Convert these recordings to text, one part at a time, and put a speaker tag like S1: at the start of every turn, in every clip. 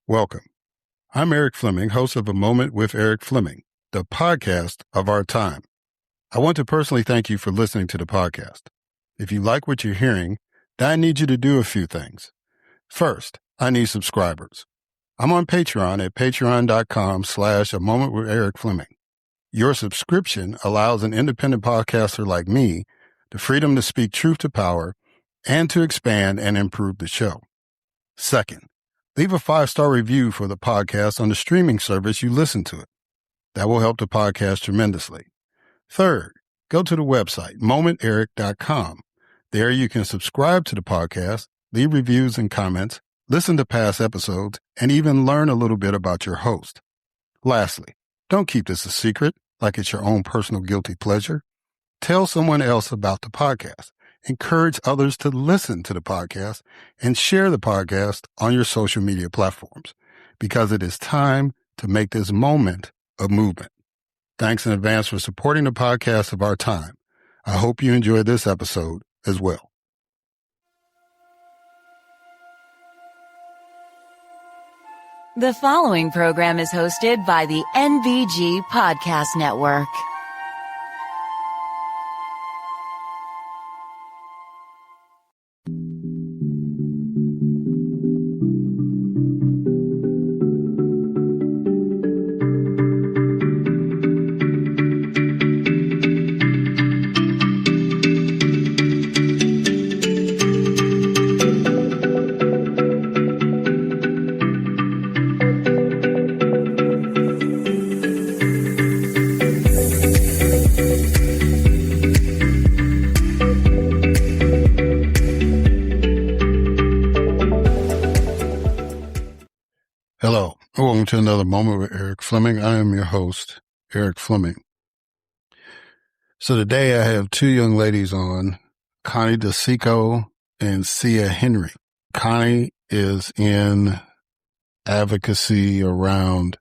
S1: Welcome. I'm Erik Fleming, host of A Moment with Erik Fleming, the podcast of our time. I want to personally thank you for listening to the podcast. If you like what you're hearing, then I need you to do a few things. First, I need subscribers. I'm on Patreon at patreon.com/A Moment with Erik Fleming. Your subscription allows an independent podcaster like me the freedom to speak truth to power and to expand and improve the show. Second, leave a 5-star review for the podcast on the streaming service you listen to it. That will help the podcast tremendously. Third, go to the website, momenterik.com. There you can subscribe to the podcast, leave reviews and comments, listen to past episodes, and even learn a little bit about your host. Lastly, don't keep this a secret like it's your own personal guilty pleasure. Tell someone else about the podcast. Encourage others to listen to the podcast and share the podcast on your social media platforms because it is time to make this moment a movement. Thanks in advance for supporting the podcast of our time. I hope you enjoyed this episode as well.
S2: The following program is hosted by the NVG Podcast Network.
S1: Hello, welcome to another Moment with Erik Fleming. I am your host, Erik Fleming. So today I have two young ladies on, Connie Di Cicco and Sia Henry. Connie is in advocacy around,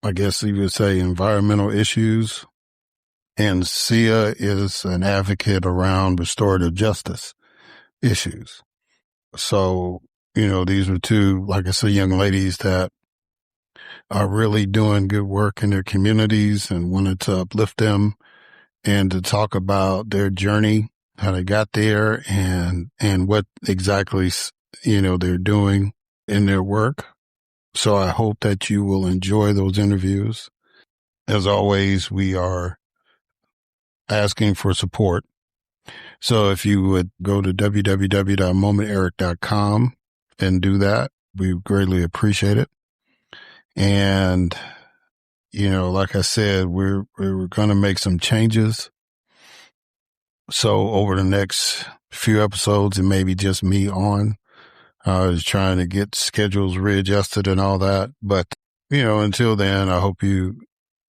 S1: I guess you would say, environmental issues, and Sia is an advocate around restorative justice issues. So, these are two, like I said, young ladies that are really doing good work in their communities and wanted to uplift them and to talk about their journey, how they got there and what exactly, they're doing in their work. So I hope that you will enjoy those interviews. As always, we are asking for support. So if you would go to www.momenterik.com and do that, we greatly appreciate it. And, like I said, we're going to make some changes. So over the next few episodes, it may be just me on. I was trying to get schedules readjusted and all that. But, until then, I hope you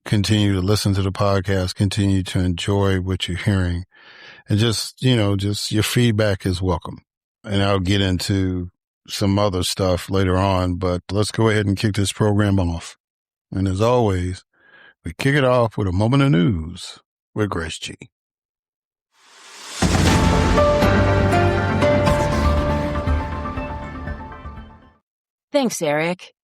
S1: continue to listen to the podcast, continue to enjoy what you're hearing. And just your feedback is welcome. And I'll get into some other stuff later on, but let's go ahead and kick this program off. And as always, we kick it off with a moment of news with Grace G.
S2: Thanks, Erik.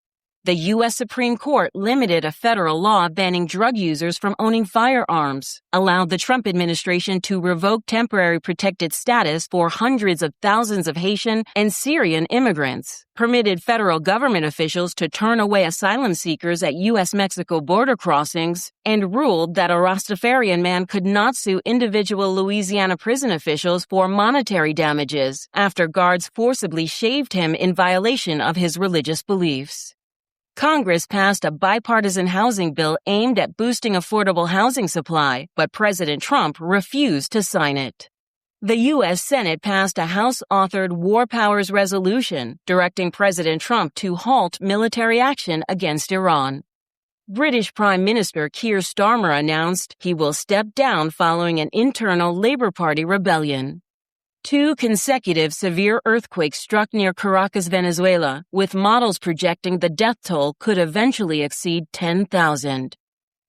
S2: The U.S. Supreme Court limited a federal law banning drug users from owning firearms, allowed the Trump administration to revoke temporary protected status for hundreds of thousands of Haitian and Syrian immigrants, permitted federal government officials to turn away asylum seekers at U.S.-Mexico border crossings, and ruled that a Rastafarian man could not sue individual Louisiana prison officials for monetary damages after guards forcibly shaved him in violation of his religious beliefs. Congress passed a bipartisan housing bill aimed at boosting affordable housing supply, but President Trump refused to sign it. The U.S. Senate passed a House-authored War Powers Resolution directing President Trump to halt military action against Iran. British Prime Minister Keir Starmer announced he will step down following an internal Labour Party rebellion. 2 consecutive severe earthquakes struck near Caracas, Venezuela, with models projecting the death toll could eventually exceed 10,000.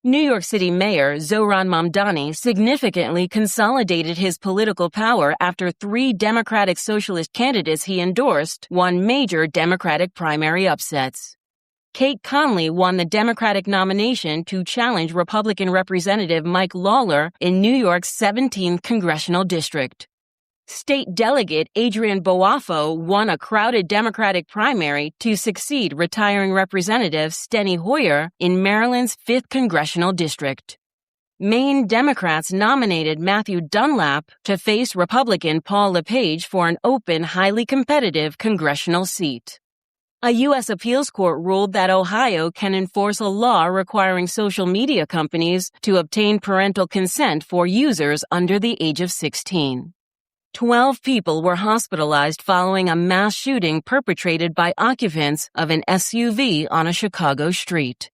S2: New York City Mayor Zohran Mamdani significantly consolidated his political power after 3 Democratic Socialist candidates he endorsed won major Democratic primary upsets. Kate Conley won the Democratic nomination to challenge Republican Representative Mike Lawler in New York's 17th Congressional District. State Delegate Adrian Boafo won a crowded Democratic primary to succeed retiring Representative Steny Hoyer in Maryland's 5th Congressional District. Maine Democrats nominated Matthew Dunlap to face Republican Paul LePage for an open, highly competitive congressional seat. A U.S. appeals court ruled that Ohio can enforce a law requiring social media companies to obtain parental consent for users under the age of 16. 12 people were hospitalized following a mass shooting perpetrated by occupants of an SUV on a Chicago street.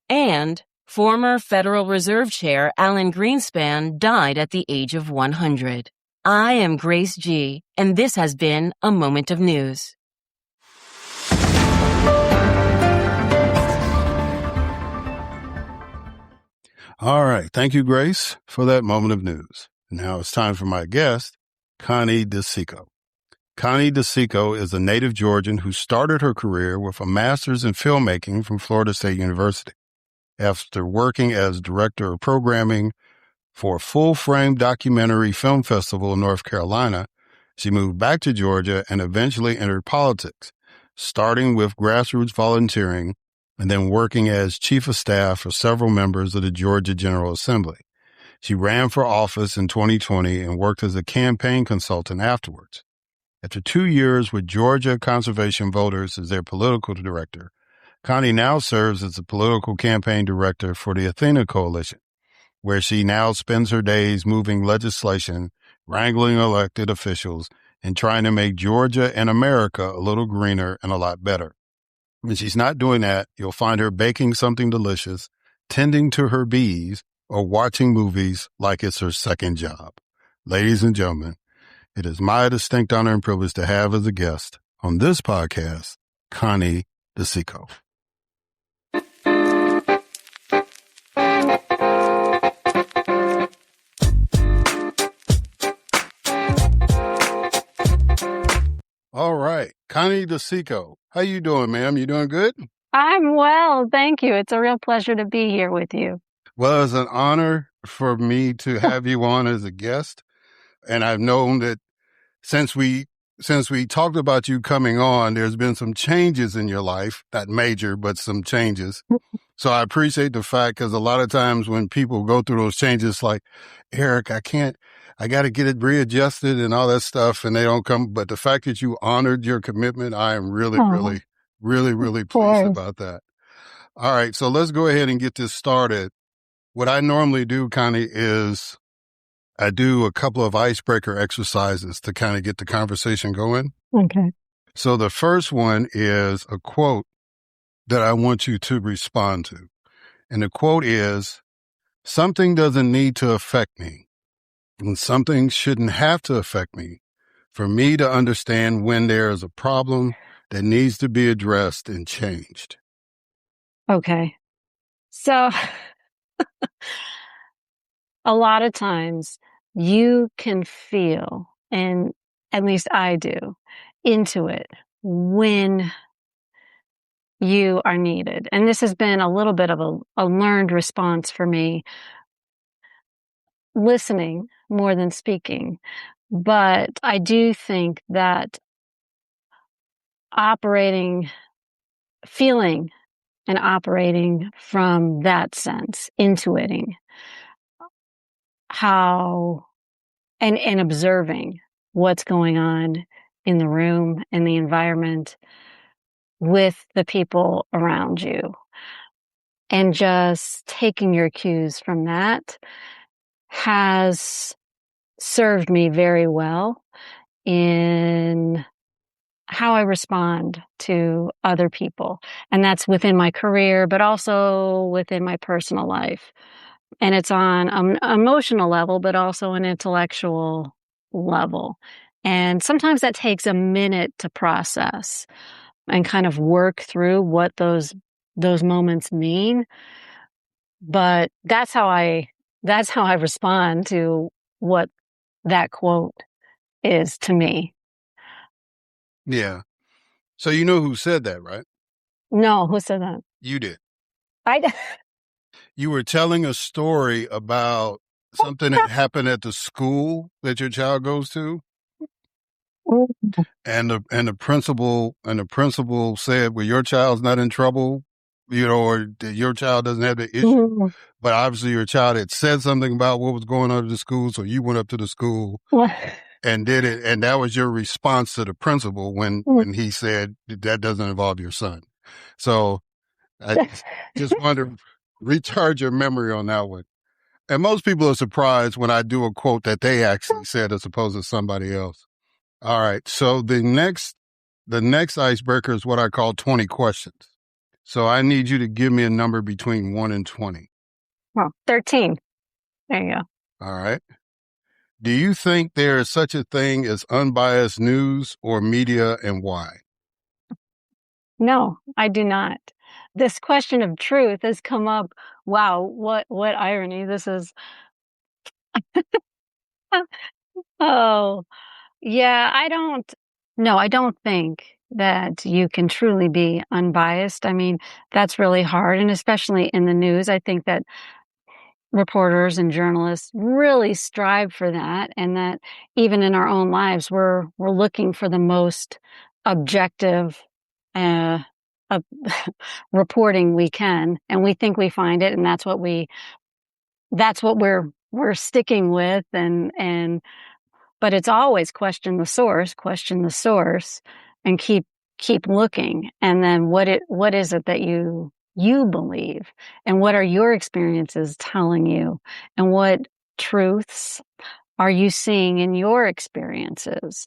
S2: And former Federal Reserve Chair Alan Greenspan died at the age of 100. I am Grace G., and this has been A Moment of News.
S1: All right. Thank you, Grace, for that moment of news. Now it's time for my guest, Connie Di Cicco. Connie Di Cicco is a native Georgian who started her career with a master's in filmmaking from Florida State University. After working as director of programming for a full-frame documentary film festival in North Carolina, she moved back to Georgia and eventually entered politics, starting with grassroots volunteering and then working as chief of staff for several members of the Georgia General Assembly. She ran for office in 2020 and worked as a campaign consultant afterwards. After 2 years with Georgia Conservation Voters as their political director, Connie now serves as the political campaign director for the Athena Coalition, where she now spends her days moving legislation, wrangling elected officials, and trying to make Georgia and America a little greener and a lot better. When she's not doing that, you'll find her baking something delicious, tending to her bees, or watching movies like it's her second job. Ladies and gentlemen, it is my distinct honor and privilege to have as a guest on this podcast, Connie Di Cicco. All right. Connie Di Cicco, how you doing, ma'am? You doing good?
S3: I'm well, thank you. It's a real pleasure to be here with you.
S1: Well, it's an honor for me to have you on as a guest. And I've known that since we talked about you coming on, there's been some changes in your life, not major, but some changes. So I appreciate the fact, because a lot of times when people go through those changes, like, Erik, I got to get it readjusted and all that stuff, and they don't come. But the fact that you honored your commitment, I am really pleased about that. All right. So let's go ahead and get this started. What I normally do, Connie, is I do a couple of icebreaker exercises to kind of get the conversation going.
S3: Okay.
S1: So the first one is a quote that I want you to respond to. And the quote is, "Something doesn't need to affect me, and something shouldn't have to affect me for me to understand when there is a problem that needs to be addressed and changed."
S3: Okay. So a lot of times you can feel, and at least I do, intuit when you are needed. And this has been a little bit of a learned response for me, listening more than speaking. But I do think that feeling and operating from that sense, intuiting how, and observing what's going on in the room and the environment with the people around you, and just taking your cues from that has served me very well in how I respond to other people. And that's within my career, but also within my personal life. And it's on an emotional level, but also an intellectual level. And sometimes that takes a minute to process and kind of work through what those moments mean. But that's how I respond to what that quote is to me.
S1: Yeah. So you know who said that, right?
S3: No, who said that?
S1: You did.
S3: I.
S1: You were telling a story about something that happened at the school that your child goes to, and the principal said, "Well, your child's not in trouble, or your child doesn't have the issue." But obviously, your child had said something about what was going on at the school, so you went up to the school and did it, and that was your response to the principal when he said that doesn't involve your son. So I just wanted to recharge your memory on that one. And most people are surprised when I do a quote that they actually said as opposed to somebody else. All right. So the next icebreaker is what I call 20 questions. So I need you to give me a number between 1 and 20.
S3: Well, 13. There you go.
S1: All right. Do you think there is such a thing as unbiased news or media, and why?
S3: No, I do not. This question of truth has come up. Wow, what irony this is. Oh, yeah, I don't think that you can truly be unbiased. I mean, that's really hard, and especially in the news, I think that reporters and journalists really strive for that, and that even in our own lives, we're looking for the most objective uh, uh, reporting we can, and we think we find it, and that's what we're sticking with, and but it's always question the source, and keep looking, and then what is it that you believe, and what are your experiences telling you, and what truths are you seeing in your experiences?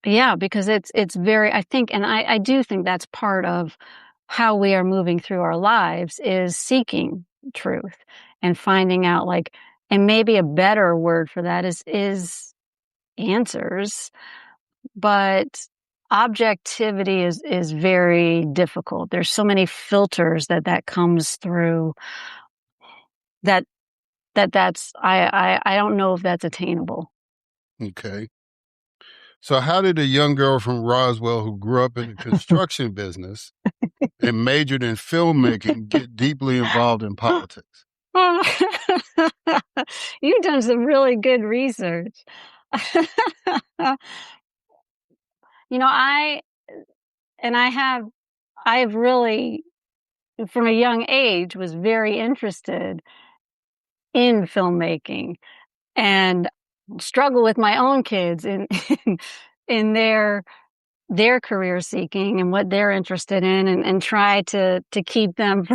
S3: Yeah, because it's very, I think, and I do think that's part of how we are moving through our lives, is seeking truth and finding out, like, and maybe a better word for that is answers, but objectivity is very difficult. There's so many filters that comes through, that that's I don't know if that's attainable.
S1: Okay. So how did a young girl from Roswell who grew up in the construction business and majored in filmmaking get deeply involved in politics?
S3: You've done some really good research. You know, I have really, from a young age, was very interested in filmmaking, and struggle with my own kids in their career seeking and what they're interested in, and try to keep them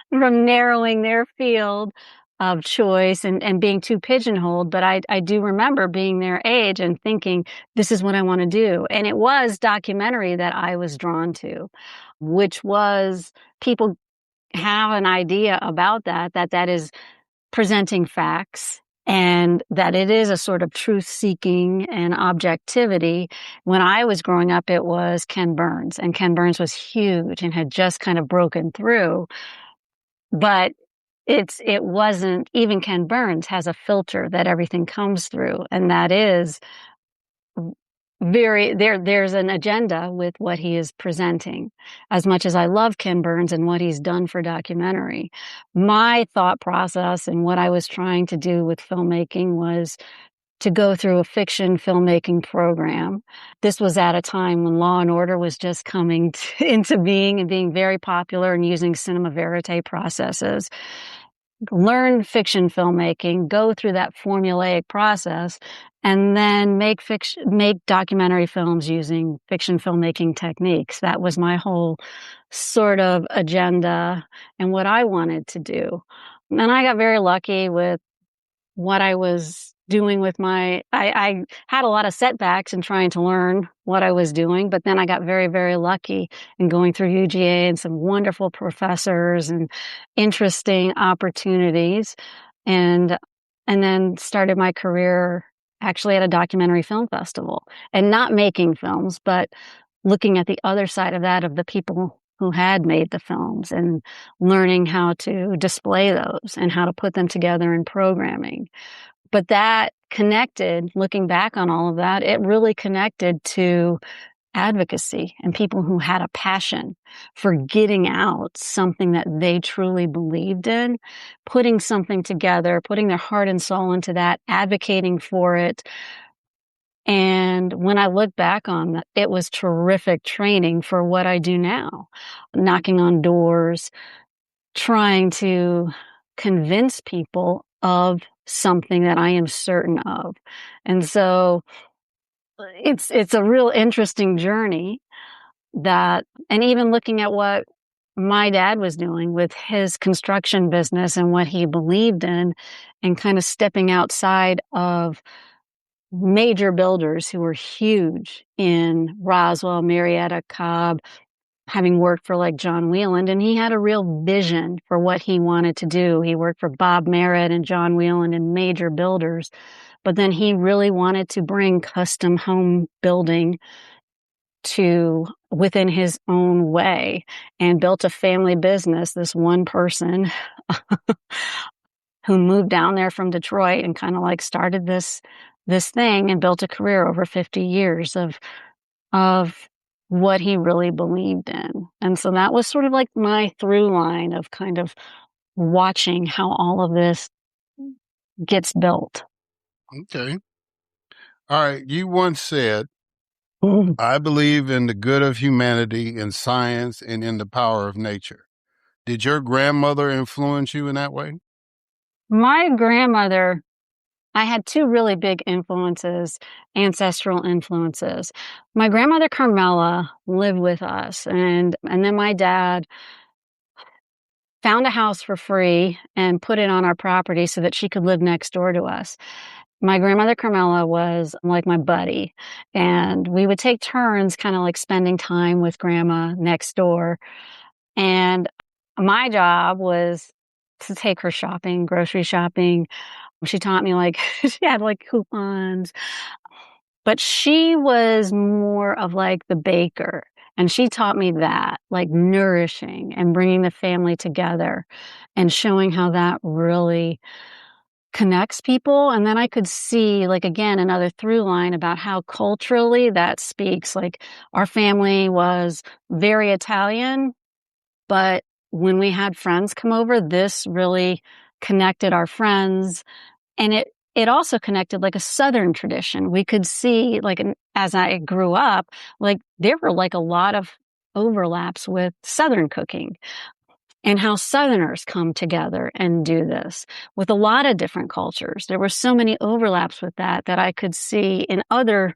S3: from narrowing their field of choice, and being too pigeonholed. But I do remember being their age and thinking, this is what I want to do. And it was documentary that I was drawn to, which was, people have an idea about that is presenting facts, and that it is a sort of truth seeking and objectivity. When I was growing up, it was Ken Burns, and Ken Burns was huge and had just kind of broken through. But it wasn't, even Ken Burns has a filter that everything comes through, and that is there's an agenda with what he is presenting. As much as I love Ken Burns and what he's done for documentary, my thought process and what I was trying to do with filmmaking was to go through a fiction filmmaking program. This was at a time when Law and Order was just coming into being and being very popular, and using cinema verite processes. Learn fiction filmmaking, go through that formulaic process, and then make documentary films using fiction filmmaking techniques. That was my whole sort of agenda and what I wanted to do. And I got very lucky with what I was doing with I had a lot of setbacks in trying to learn what I was doing, but then I got very, very lucky in going through UGA and some wonderful professors and interesting opportunities, and then started my career actually at a documentary film festival, and not making films, but looking at the other side of that, of the people who had made the films, and learning how to display those and how to put them together in programming. But that connected, looking back on all of that, it really connected to advocacy and people who had a passion for getting out something that they truly believed in, putting something together, putting their heart and soul into that, advocating for it. And when I look back on that, it was terrific training for what I do now, knocking on doors, trying to convince people of something that I am certain of. And so it's a real interesting journey and even looking at what my dad was doing with his construction business and what he believed in, and kind of stepping outside of major builders who were huge in Roswell, Marietta, Cobb, having worked for like John Wheeland, and he had a real vision for what he wanted to do. He worked for Bob Merritt and John Wheeland and major builders, but then he really wanted to bring custom home building to within his own way, and built a family business, this one person who moved down there from Detroit and kind of like started this thing and built a career over 50 years of what he really believed in. And so that was sort of like my through line of kind of watching how all of this gets built.
S1: Okay. All right. You once said,
S3: Mm.
S1: I believe in the good of humanity, in science, and in the power of nature. Did your grandmother influence you in that way?
S3: My grandmother, I had two really big influences, ancestral influences. My grandmother Carmela lived with us, and then my dad found a house for free and put it on our property so that she could live next door to us. My grandmother Carmela was like my buddy, and we would take turns kind of like spending time with grandma next door. And my job was to take her shopping, grocery shopping. She taught me like, she had like coupons, but she was more of like the baker. And she taught me that, like nourishing and bringing the family together and showing how that really connects people. And then I could see, like, again, another through line about how culturally that speaks. Like, our family was very Italian, but when we had friends come over, this really connected our friends. And it also connected like a Southern tradition. We could see, like, as I grew up, like, there were like a lot of overlaps with Southern cooking, and how Southerners come together and do this with a lot of different cultures. There were so many overlaps with that I could see in other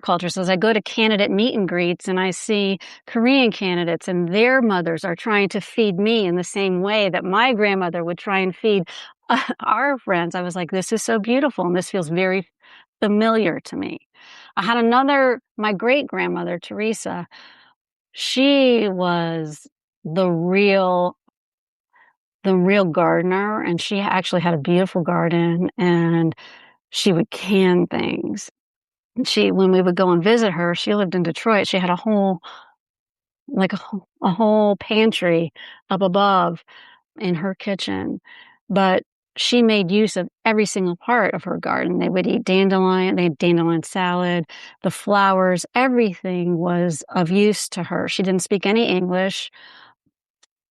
S3: cultures. As I go to candidate meet and greets and I see Korean candidates and their mothers are trying to feed me in the same way that my grandmother would try and feed our friends, I was like, this is so beautiful, and this feels very familiar to me. I had my great-grandmother, Teresa. She was the real gardener, and she actually had a beautiful garden, and she would can things. When we would go and visit her, she lived in Detroit. She had a whole pantry up above in her kitchen, but she made use of every single part of her garden. They would eat dandelion, they had dandelion salad, the flowers, everything was of use to her. She didn't speak any English.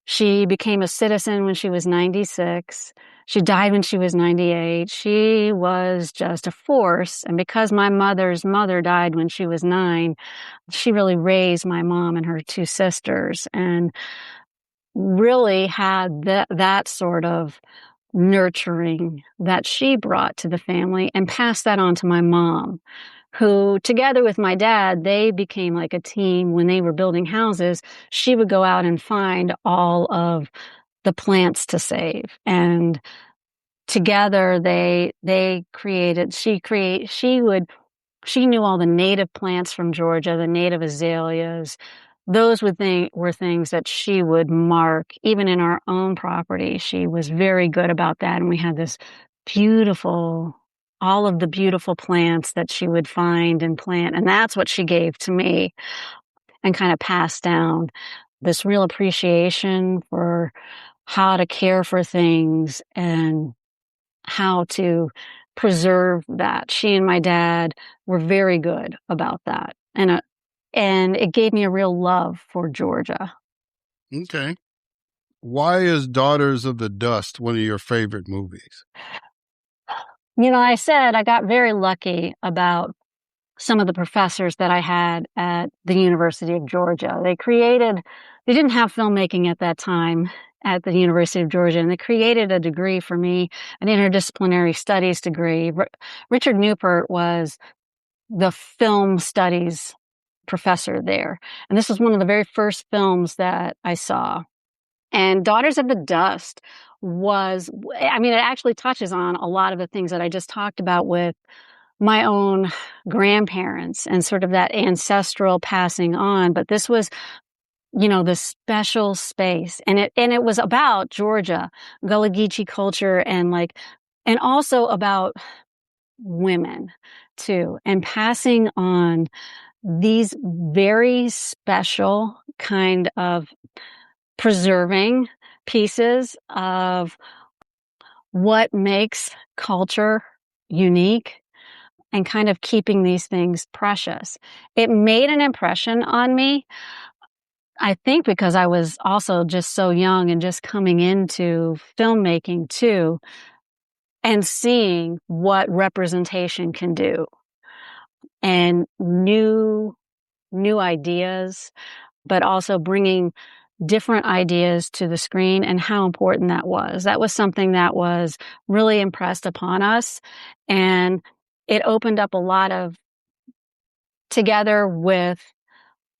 S3: She became a citizen when she was 96. She died when she was 98. She was just a force. And because my mother's mother died when she was 9, she really raised my mom and her 2 sisters, and really had that sort of nurturing that she brought to the family and passed that on to my mom, who, together with my dad, they became like a team. When they were building houses, she would go out and find all of the plants to save. And together she knew all the native plants from Georgia, the native azaleas. Those were things that she would mark, even in our own property. She was very good about that. And we had this all of the beautiful plants that she would find and plant. And that's what she gave to me and kind of passed down this real appreciation for how to care for things and how to preserve that. She and my dad were very good about that. And And it gave me a real love for Georgia.
S1: Okay. Why is Daughters of the Dust one of your favorite movies?
S3: I said I got very lucky about some of the professors that I had at the University of Georgia. They didn't have filmmaking at that time at the University of Georgia, and they created a degree for me, an interdisciplinary studies degree. Richard Newport was the film studies professor there. And this was one of the very first films that I saw. And Daughters of the Dust it actually touches on a lot of the things that I just talked about with my own grandparents and sort of that ancestral passing on. But this was, the special space. And it was about Georgia, Gullah Geechee culture, and also about women too, and passing on these very special kind of preserving pieces of what makes culture unique and kind of keeping these things precious. It made an impression on me, I think, because I was also just so young and just coming into filmmaking too, and seeing what representation can do and new ideas, but also bringing different ideas to the screen and how important that was. That was something that was really impressed upon us. And it opened up together with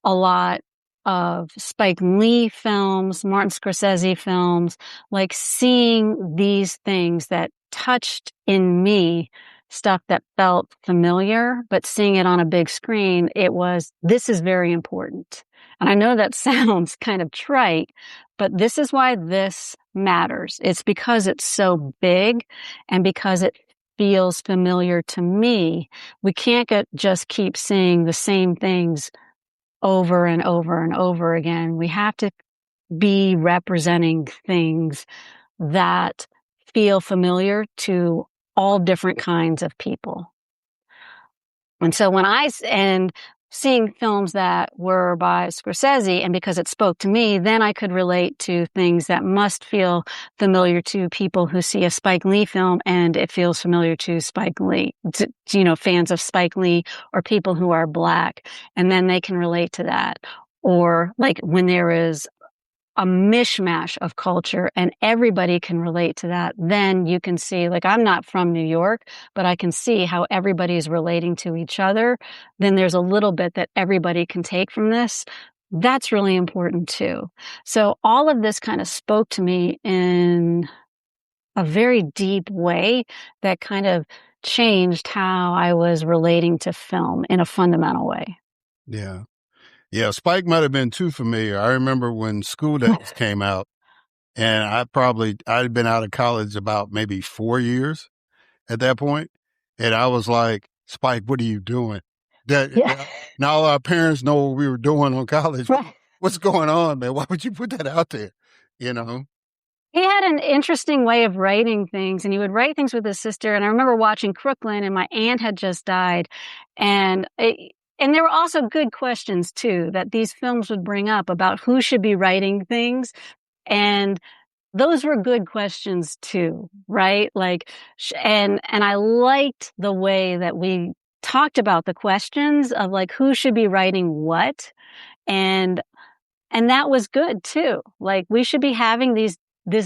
S3: a lot of Spike Lee films, Martin Scorsese films, like seeing these things that touched in me stuff that felt familiar, but seeing it on a big screen, this is very important. And I know that sounds kind of trite, but this is why this matters. It's because it's so big and because it feels familiar to me. We can't just keep seeing the same things over and over and over again. We have to be representing things that feel familiar to all different kinds of people. And so seeing films that were by Scorsese, and because it spoke to me, then I could relate to things that must feel familiar to people who see a Spike Lee film and it feels familiar to Spike Lee, fans of Spike Lee or people who are Black, and then they can relate to that. Or like when there is a mishmash of culture and everybody can relate to that, then you can see, like, I'm not from New York, but I can see how everybody is relating to each other. Then there's a little bit that everybody can take from this. That's really important too. So all of this kind of spoke to me in a very deep way that kind of changed how I was relating to film in a fundamental way.
S1: Yeah. Yeah, Spike might have been too familiar. I remember when School Days came out, and I'd been out of college about maybe 4 years at that point, and I was like, Spike, what are you doing? Now our parents know what we were doing on college.
S3: Right.
S1: What's going on, man? Why would you put that out there?
S3: He had an interesting way of writing things, and he would write things with his sister. And I remember watching Crooklyn, and my aunt had just died, and there were also good questions, too, that these films would bring up about who should be writing things. And those were good questions, too, right? And I liked the way that we talked about the questions of like who should be writing what. And that was good, too. Like we should be having this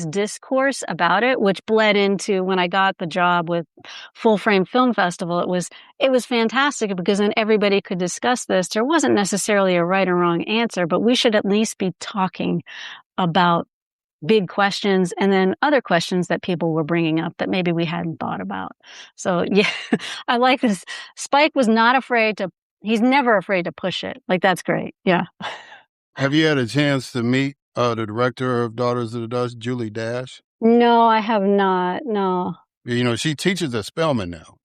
S3: discourse about it, which bled into when I got the job with Full Frame Film Festival. It was fantastic because then everybody could discuss this. There wasn't necessarily a right or wrong answer, but we should at least be talking about big questions and then other questions that people were bringing up that maybe we hadn't thought about. So yeah, I like this. Spike was he's never afraid to push it. Like, that's great. Yeah.
S1: Have you had a chance to meet the director of Daughters of the Dust, Julie Dash?
S3: No, I have not. No.
S1: She teaches at Spelman now.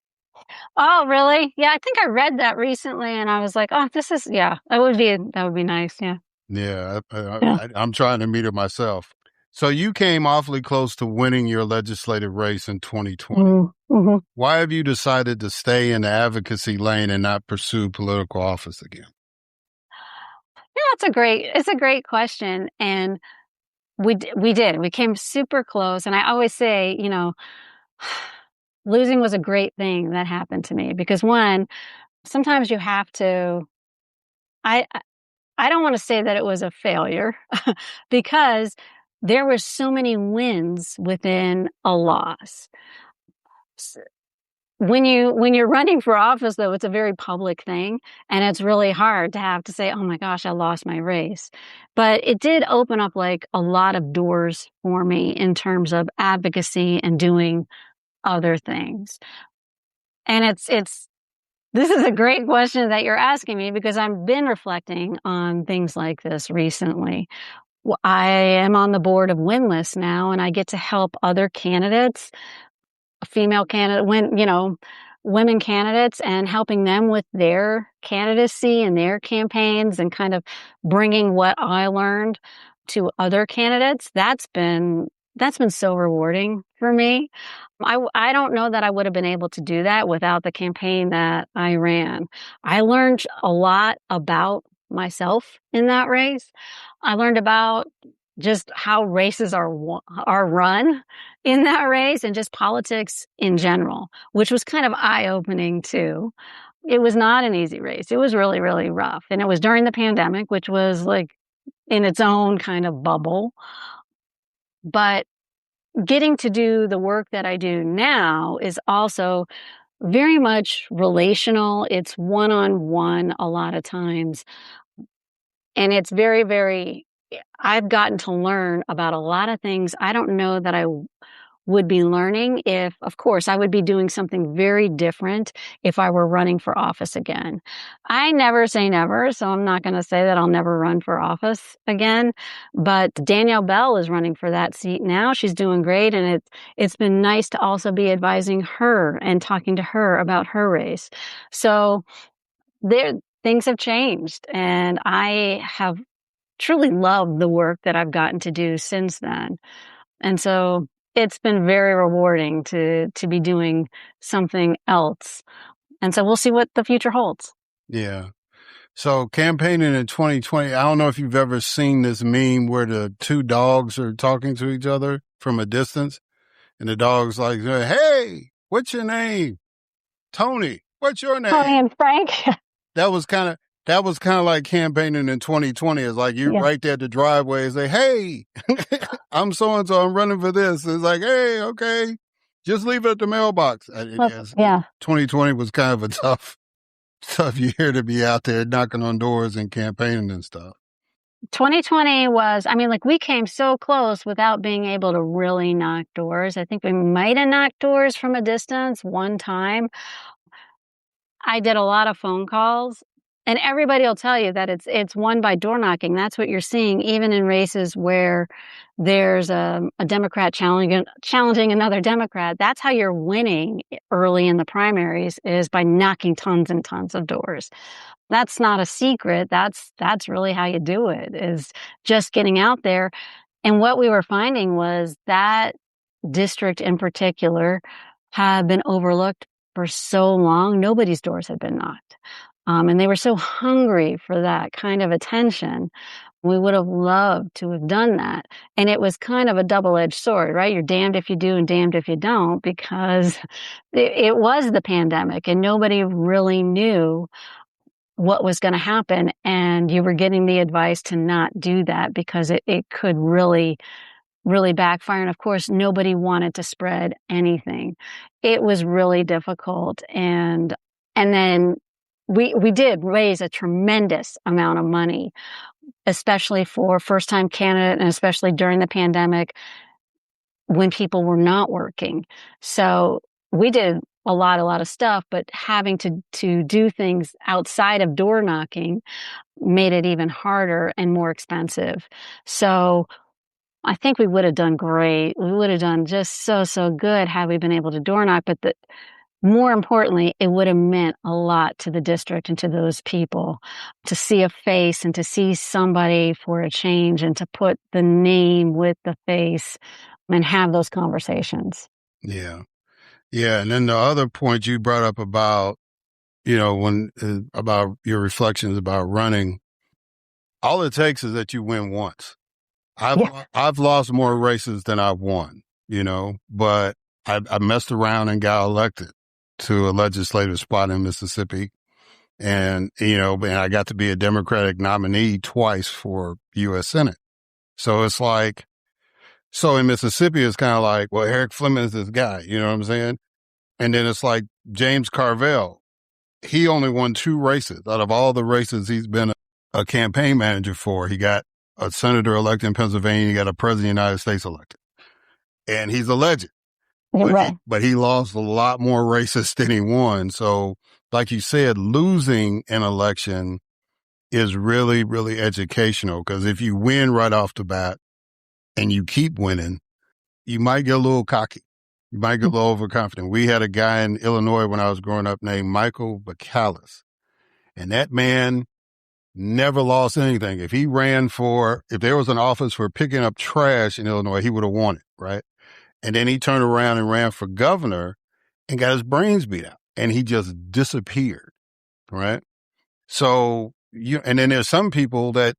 S3: Oh, really? Yeah, I think I read that recently, and I was like, oh, that would be nice. Yeah.
S1: Yeah, I'm trying to meet her myself. So you came awfully close to winning your legislative race in 2020.
S3: Mm-hmm.
S1: Why have you decided to stay in the advocacy lane and not pursue political office again?
S3: It's a great question. And we did. We came super close. And I always say, losing was a great thing that happened to me because one, sometimes you have to, I, I don't want to say that it was a failure because there were so many wins within a loss. When you're running for office, though, it's a very public thing, and it's really hard to have to say, "Oh my gosh, I lost my race." But it did open up like a lot of doors for me in terms of advocacy and doing other things. And this is a great question that you're asking me because I've been reflecting on things like this recently. I am on the board of Winless now, and I get to help other candidates, female candidate, women candidates, and helping them with their candidacy and their campaigns and kind of bringing what I learned to other candidates. That's been so rewarding for me. I don't know that I would have been able to do that without the campaign that I ran. I learned a lot about myself in that race. I learned about just how races are run in that race and just politics in general, which was kind of eye-opening too. It was not an easy race. It was really, really rough. And it was during the pandemic, which was like in its own kind of bubble. But getting to do the work that I do now is also very much relational. It's one-on-one a lot of times. And it's very, very, I've gotten to learn about a lot of things I don't know that I would be learning if, of course, I would be doing something very different if I were running for office again. I never say never, so I'm not going to say that I'll never run for office again. But Danielle Bell is running for that seat now. She's doing great, and it's been nice to also be advising her and talking to her about her race. So things have changed, and I have truly loved the work that I've gotten to do since then. And so it's been very rewarding to be doing something else. And so we'll see what the future holds.
S1: Yeah. So campaigning in 2020, I don't know if you've ever seen this meme where the two dogs are talking to each other from a distance. And the dog's like, "Hey, what's your name? Tony, what's your name?"
S3: Tony and Frank.
S1: That was kind of like campaigning in 2020. It's like you're right there at the driveway and say, "Hey, I'm so-and-so, I'm running for this." It's like, "Hey, okay, just leave it at the mailbox." 2020 was kind of a tough year to be out there knocking on doors and campaigning and stuff.
S3: 2020 was, we came so close without being able to really knock doors. I think we might have knocked doors from a distance one time. I did a lot of phone calls, and everybody will tell you that it's won by door knocking. That's what you're seeing, even in races where there's a Democrat challenging another Democrat. That's how you're winning early in the primaries, is by knocking tons and tons of doors. That's not a secret. That's really how you do it, is just getting out there. And what we were finding was that district in particular had been overlooked for so long. Nobody's doors had been knocked. And they were so hungry for that kind of attention. We would have loved to have done that. And it was kind of a double-edged sword, right? You're damned if you do and damned if you don't, because it was the pandemic and nobody really knew what was going to happen. And you were getting the advice to not do that because it could really, really backfire. And of course, nobody wanted to spread anything. It was really difficult. And then we did raise a tremendous amount of money, especially for first-time candidate and especially during the pandemic when people were not working. So we did a lot of stuff, but having to do things outside of door knocking made it even harder and more expensive. So I think we would have done great. We would have done just so good had we been able to door knock, but more importantly, it would have meant a lot to the district and to those people to see a face and to see somebody for a change and to put the name with the face and have those conversations.
S1: Yeah. Yeah. And then the other point you brought up about, about your reflections about running, all it takes is that you win once.
S3: Yeah.
S1: I've lost more races than I've won, but I messed around and got elected to a legislative spot in Mississippi. And, and I got to be a Democratic nominee twice for U.S. Senate. So it's like, so in Mississippi, it's kind of like, well, Erik Fleming is this guy, you know what I'm saying? And then it's like James Carville. He only won 2 races out of all the races he's been a campaign manager for. He got a senator elected in Pennsylvania. He got a president of the United States elected. And he's a legend.
S3: Right.
S1: But he lost a lot more races than he won. So like you said, losing an election is really, really educational, because if you win right off the bat and you keep winning, you might get a little cocky. You might get a little overconfident. We had a guy in Illinois when I was growing up named Michael Bacallis, and that man never lost anything. If there was an office for picking up trash in Illinois, he would have won it, right? And then he turned around and ran for governor and got his brains beat out, and he just disappeared, right? So and then there's some people that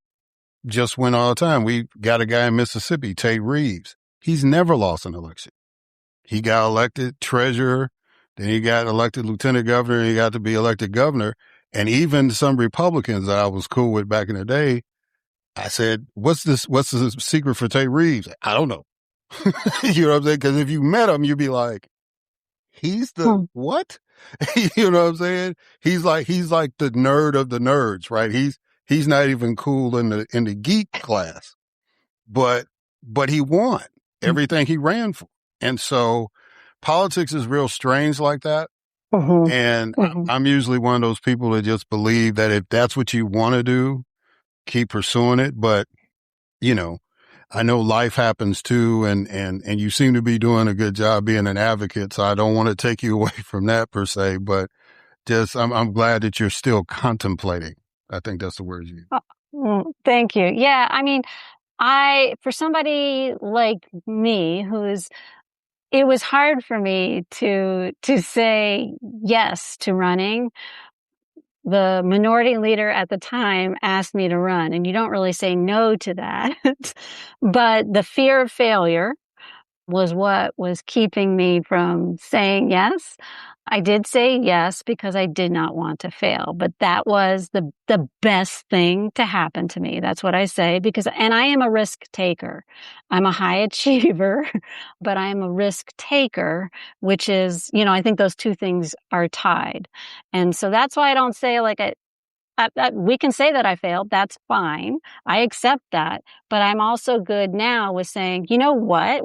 S1: just win all the time. We got a guy in Mississippi, Tate Reeves. He's never lost an election. He got elected treasurer, then he got elected lieutenant governor, and he got to be elected governor. And even some Republicans that I was cool with back in the day, I said, what's the secret for Tate Reeves? I don't know. You know what I'm saying? Because if you met him, you'd be like, he's the what? You know what I'm saying? He's like the nerd of the nerds, right? He's not even cool in the geek class, but he won everything he ran for. And so politics is real strange like that.
S3: Mm-hmm.
S1: And
S3: Mm-hmm.
S1: I'm usually one of those people that just believe that if that's what you want to do, keep pursuing it. But, I know life happens too. And you seem to be doing a good job being an advocate. So I don't want to take you away from that per se, but just, I'm glad that you're still contemplating. I think that's the word you use.
S3: Thank you. Yeah. I mean, for somebody like me it was hard for me to say yes to running. The minority leader at the time asked me to run, and you don't really say no to that. But the fear of failure was what was keeping me from saying yes. I did say yes because I did not want to fail, but that was the best thing to happen to me. That's what I say, and I am a risk taker. I'm a high achiever, but I am a risk taker, which is, I think those two things are tied. And so that's why I don't say we can say that I failed. That's fine. I accept that. But I'm also good now with saying, you know what?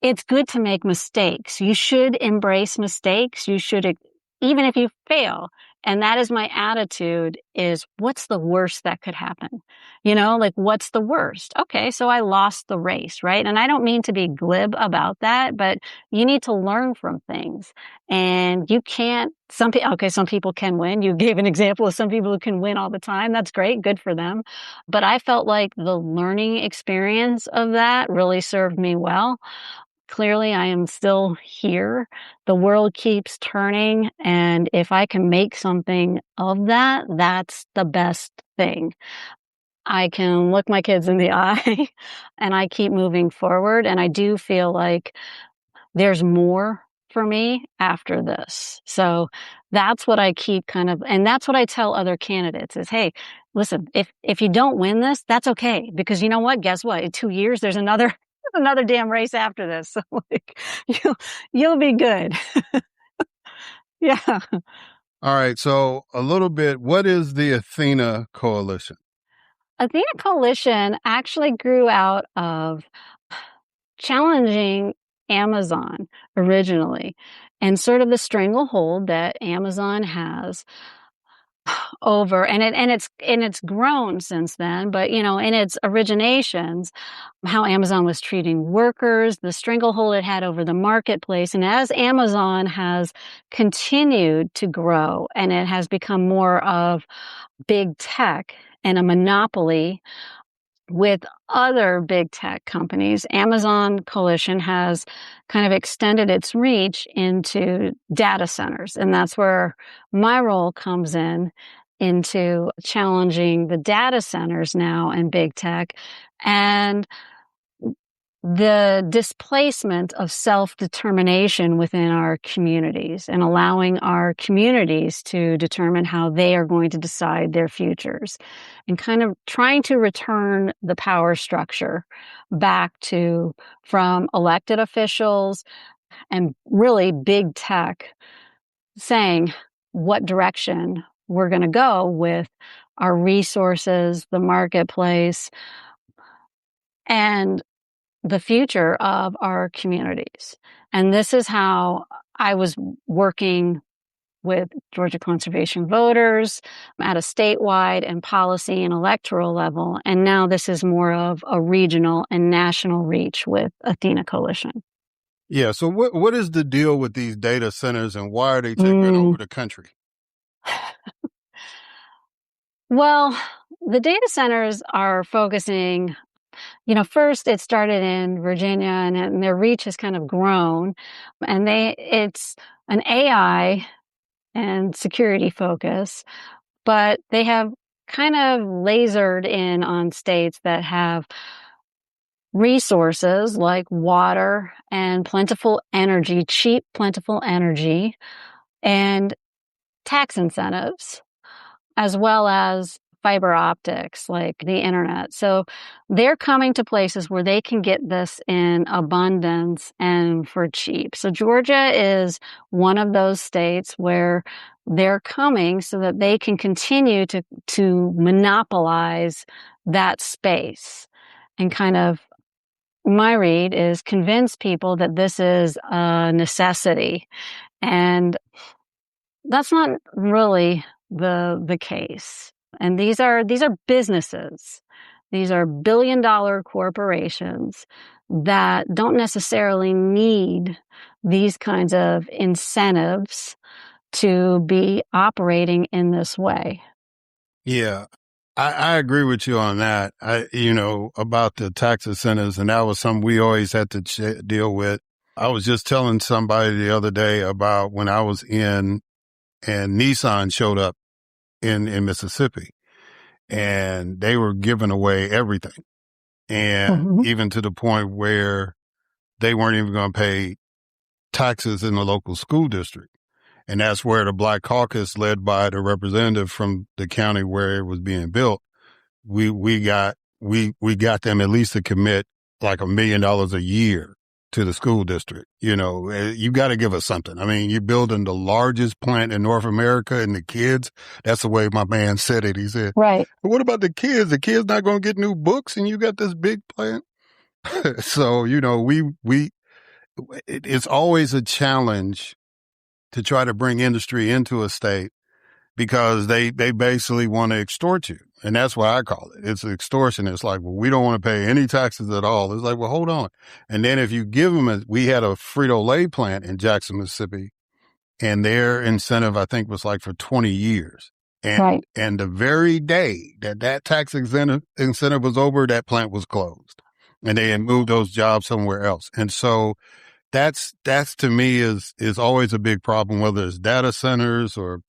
S3: It's good to make mistakes. You should embrace mistakes. You should, even if you fail. And that is my attitude, is what's the worst that could happen? What's the worst? Okay, so I lost the race, right? And I don't mean to be glib about that, but you need to learn from things. And you can't, some people can win. You gave an example of some people who can win all the time. That's great. Good for them. But I felt like the learning experience of that really served me well. Clearly, I am still here. The world keeps turning, and if I can make something of that, that's the best thing. I can look my kids in the eye, and I keep moving forward, and I do feel like there's more for me after this. So that's what I keep and that's what I tell other candidates is, hey, listen, if you don't win this, that's okay. Because you know what? Guess what? In 2 years, there's another damn race after this. So you'll be good. Yeah.
S1: All right. So a little bit, what is the Athena Coalition?
S3: Athena Coalition actually grew out of challenging Amazon originally, and sort of the stranglehold that Amazon has over, and it's grown since then, but in its originations, how Amazon was treating workers, the stranglehold it had over the marketplace. And as Amazon has continued to grow and it has become more of big tech and a monopoly with other big tech companies, Amazon Coalition has kind of extended its reach into data centers. And that's where my role comes in. into challenging the data centers now and big tech and the displacement of self-determination within our communities and allowing our communities to determine how they are going to decide their futures and kind of trying to return the power structure back to from elected officials and really big tech saying what direction we're going to go with our resources, the marketplace, and the future of our communities. And this is how I was working with Georgia conservation voters at a statewide and policy and electoral level. And now this is more of a regional and national reach with Athena Coalition.
S1: Yeah. So what is the deal with these data centers and why are they taking over the country?
S3: Well, the data centers are focusing, first it started in Virginia and their reach has kind of grown and it's an AI and security focus, but they have kind of lasered in on states that have resources like water and plentiful energy, cheap, plentiful energy, and tax incentives, as well as fiber optics, like the internet. So they're coming to places where they can get this in abundance and for cheap. So Georgia is one of those states where they're coming so that they can continue to monopolize that space and kind of, my read is convince people that this is a necessity. And that's not really the case. And these are businesses. These are billion-dollar corporations that don't necessarily need these kinds of incentives to be operating in this way.
S1: Yeah, I agree with you on that. About the tax incentives, and that was something we always had to deal with. I was just telling somebody the other day about when I was in and Nissan showed up in Mississippi and they were giving away everything. And even to the point where they weren't even going to pay taxes in the local school district. And that's where the Black Caucus, led by the representative from the county where it was being built, we got them at least to commit like $1 million a year to the school district. You got to give us something. I mean, you're building the largest plant in North America and the kids, that's the way my man said it. He said,
S3: right.
S1: But what about the kids? The kids not going to get new books and you got this big plant. So, it's always a challenge to try to bring industry into a state because they basically want to extort you. And that's what I call it. It's extortion. It's like, well, we don't want to pay any taxes at all. It's like, well, hold on. And then if you give them we had a Frito-Lay plant in Jackson, Mississippi, and their incentive, I think, was like for 20 years. And, and the very day that tax incentive was over, that plant was closed and they had moved those jobs somewhere else. And so that's to me is always a big problem, whether it's data centers or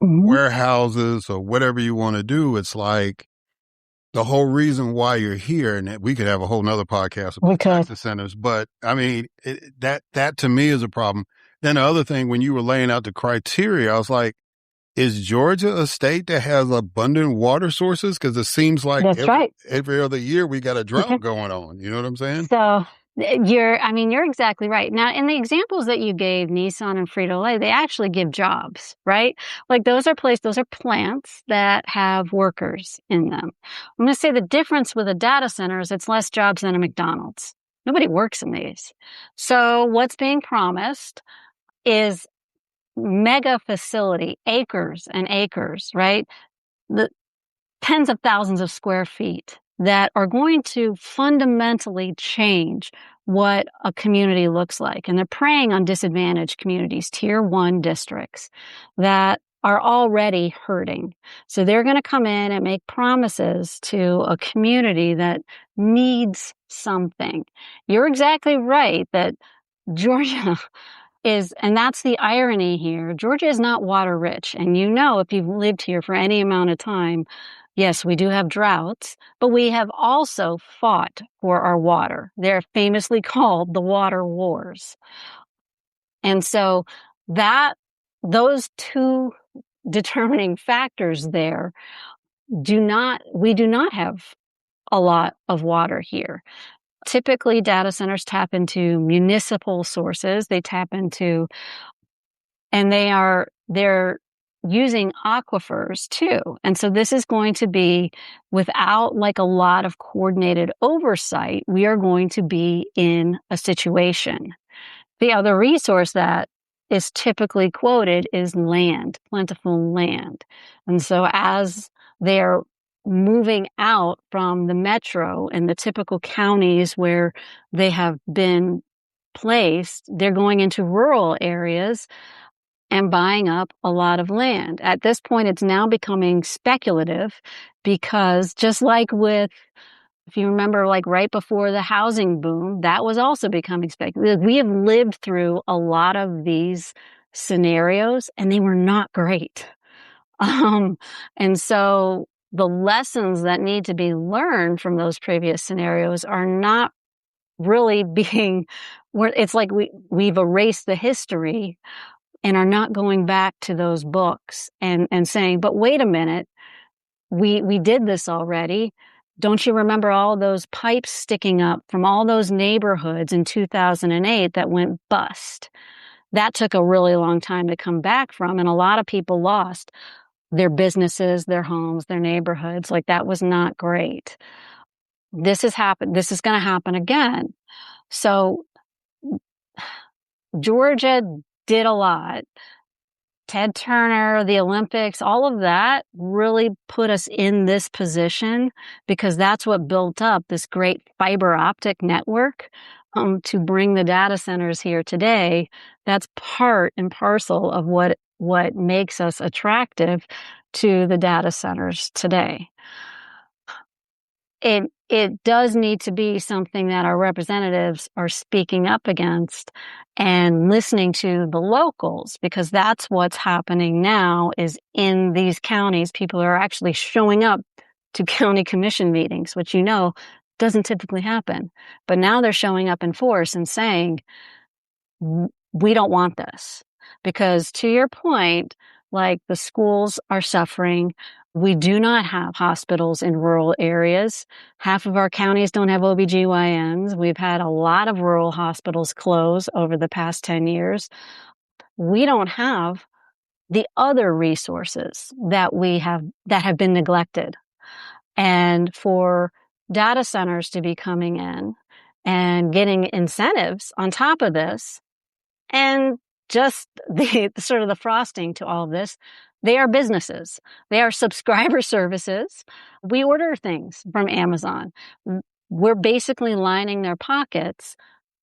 S1: warehouses or whatever you want to do. It's like the whole reason why you're here, and we could have a whole nother podcast about tax centers, but I mean, that to me is a problem. Then the other thing, when you were laying out the criteria, I was like, is Georgia a state that has abundant water sources? Because it seems like every other year we got a drought going on. You know what I'm saying?
S3: So you're exactly right. Now, in the examples that you gave, Nissan and Frito-Lay, they actually give jobs, right? Like those are plants that have workers in them. I'm going to say the difference with a data center is it's less jobs than a McDonald's. Nobody works in these. So what's being promised is mega facility, acres and acres, right? The tens of thousands of square feet that are going to fundamentally change what a community looks like. And they're preying on disadvantaged communities, tier 1 districts that are already hurting. So they're going to come in and make promises to a community that needs something. You're exactly right that Georgia and that's the irony here. Georgia is not water rich. And if you've lived here for any amount of time, yes, we do have droughts, but we have also fought for our water. They're famously called the water wars. And so those two determining factors there we do not have a lot of water here. Typically, data centers tap into municipal sources. They tap into, and they're using aquifers too. And so this is going to be, without like a lot of coordinated oversight, we are going to be in a situation. The other resource that is typically quoted is land, plentiful land. And so as they're moving out from the metro and the typical counties where they have been placed, they're going into rural areas and buying up a lot of land. At this point, it's now becoming speculative because just like if you remember, like right before the housing boom, that was also becoming speculative. We have lived through a lot of these scenarios and they were not great. And so the lessons that need to be learned from those previous scenarios are not really it's like we've erased the history and are not going back to those books and saying, but wait a minute, we did this already. Don't you remember all those pipes sticking up from all those neighborhoods in 2008 that went bust? That took a really long time to come back from, and a lot of people lost their businesses, their homes, their neighborhoods. Like, that was not great. This is going to happen again. So Georgia did a lot. Ted Turner, the Olympics, all of that really put us in this position because that's what built up this great fiber optic network to bring the data centers here today. That's part and parcel of what makes us attractive to the data centers today. It does need to be something that our representatives are speaking up against and listening to the locals, because that's what's happening now is in these counties, people are actually showing up to county commission meetings, which doesn't typically happen. But now they're showing up in force and saying, we don't want this. Because to your point, like the schools are suffering. We do not have hospitals in rural areas. Half of our counties don't have OBGYNs. We've had a lot of rural hospitals close over the past 10 years. We don't have the other resources that have been neglected. And for data centers to be coming in and getting incentives on top of this, and just the sort of the frosting to all of this, they are businesses. They are subscriber services. We order things from Amazon. We're basically lining their pockets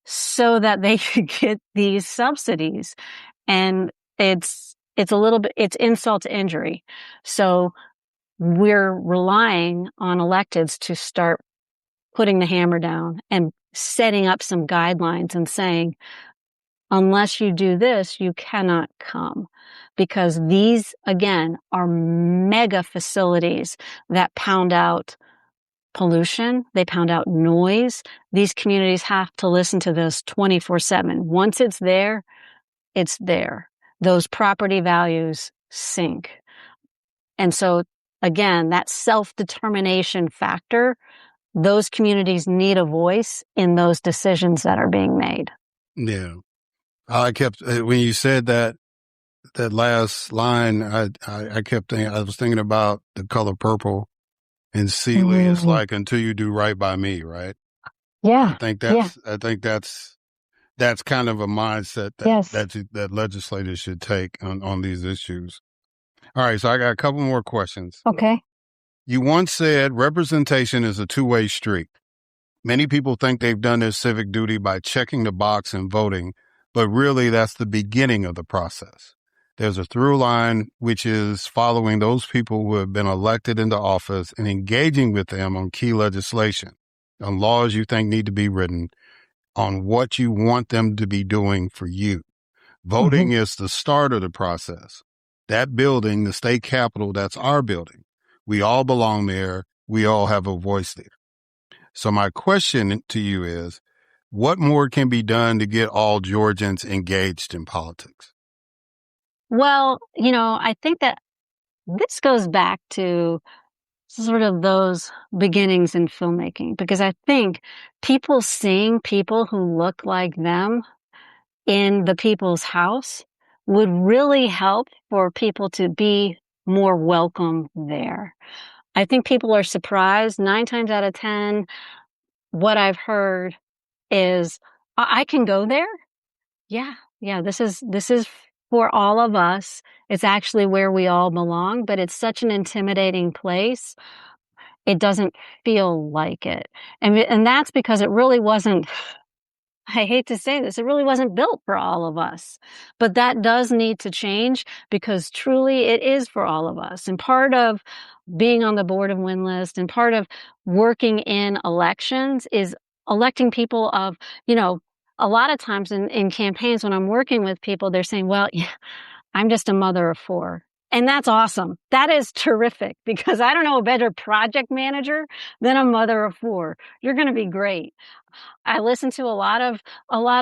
S3: so that they could get these subsidies. And it's insult to injury. So we're relying on electeds to start putting the hammer down and setting up some guidelines and saying, unless you do this, you cannot come. Because these, again, are mega facilities that pound out pollution. They pound out noise. These communities have to listen to this 24/7. Once it's there, it's there. Those property values sink. And so, again, that self-determination factor, those communities need a voice in those decisions that are being made.
S1: Yeah. I kept, when you said that last line, I kept thinking, I was thinking about the color purple and Seeley. It's like, until you do right by me, right?
S3: Yeah.
S1: I think that's kind of a mindset that legislators should take on these issues. All right. So I got a couple more questions.
S3: Okay.
S1: You once said representation is a two-way street. Many people think they've done their civic duty by checking the box and voting, but really that's the beginning of the process. There's a through line, which is following those people who have been elected into office and engaging with them on key legislation, on laws you think need to be written, on what you want them to be doing for you. Voting is the start of the process. That building, the state capitol, that's our building. We all belong there. We all have a voice there. So my question to you is, what more can be done to get all Georgians engaged in politics?
S3: Well, I think that this goes back to sort of those beginnings in filmmaking, because I think people seeing people who look like them in the people's house would really help for people to be more welcome there. I think people are surprised 9 times out of 10. What I've heard is, I can go there. Yeah, this is for all of us. It's actually where we all belong, but it's such an intimidating place. It doesn't feel like it. And that's because it really wasn't, I hate to say this, it really wasn't built for all of us. But that does need to change, because truly it is for all of us. And part of being on the board of Win-List and part of working in elections is electing people of, a lot of times in campaigns when I'm working with people, they're saying, well, yeah, I'm just a mother of 4. And that's awesome. That is terrific, because I don't know a better project manager than a mother of 4. You're going to be great. I listen to a lot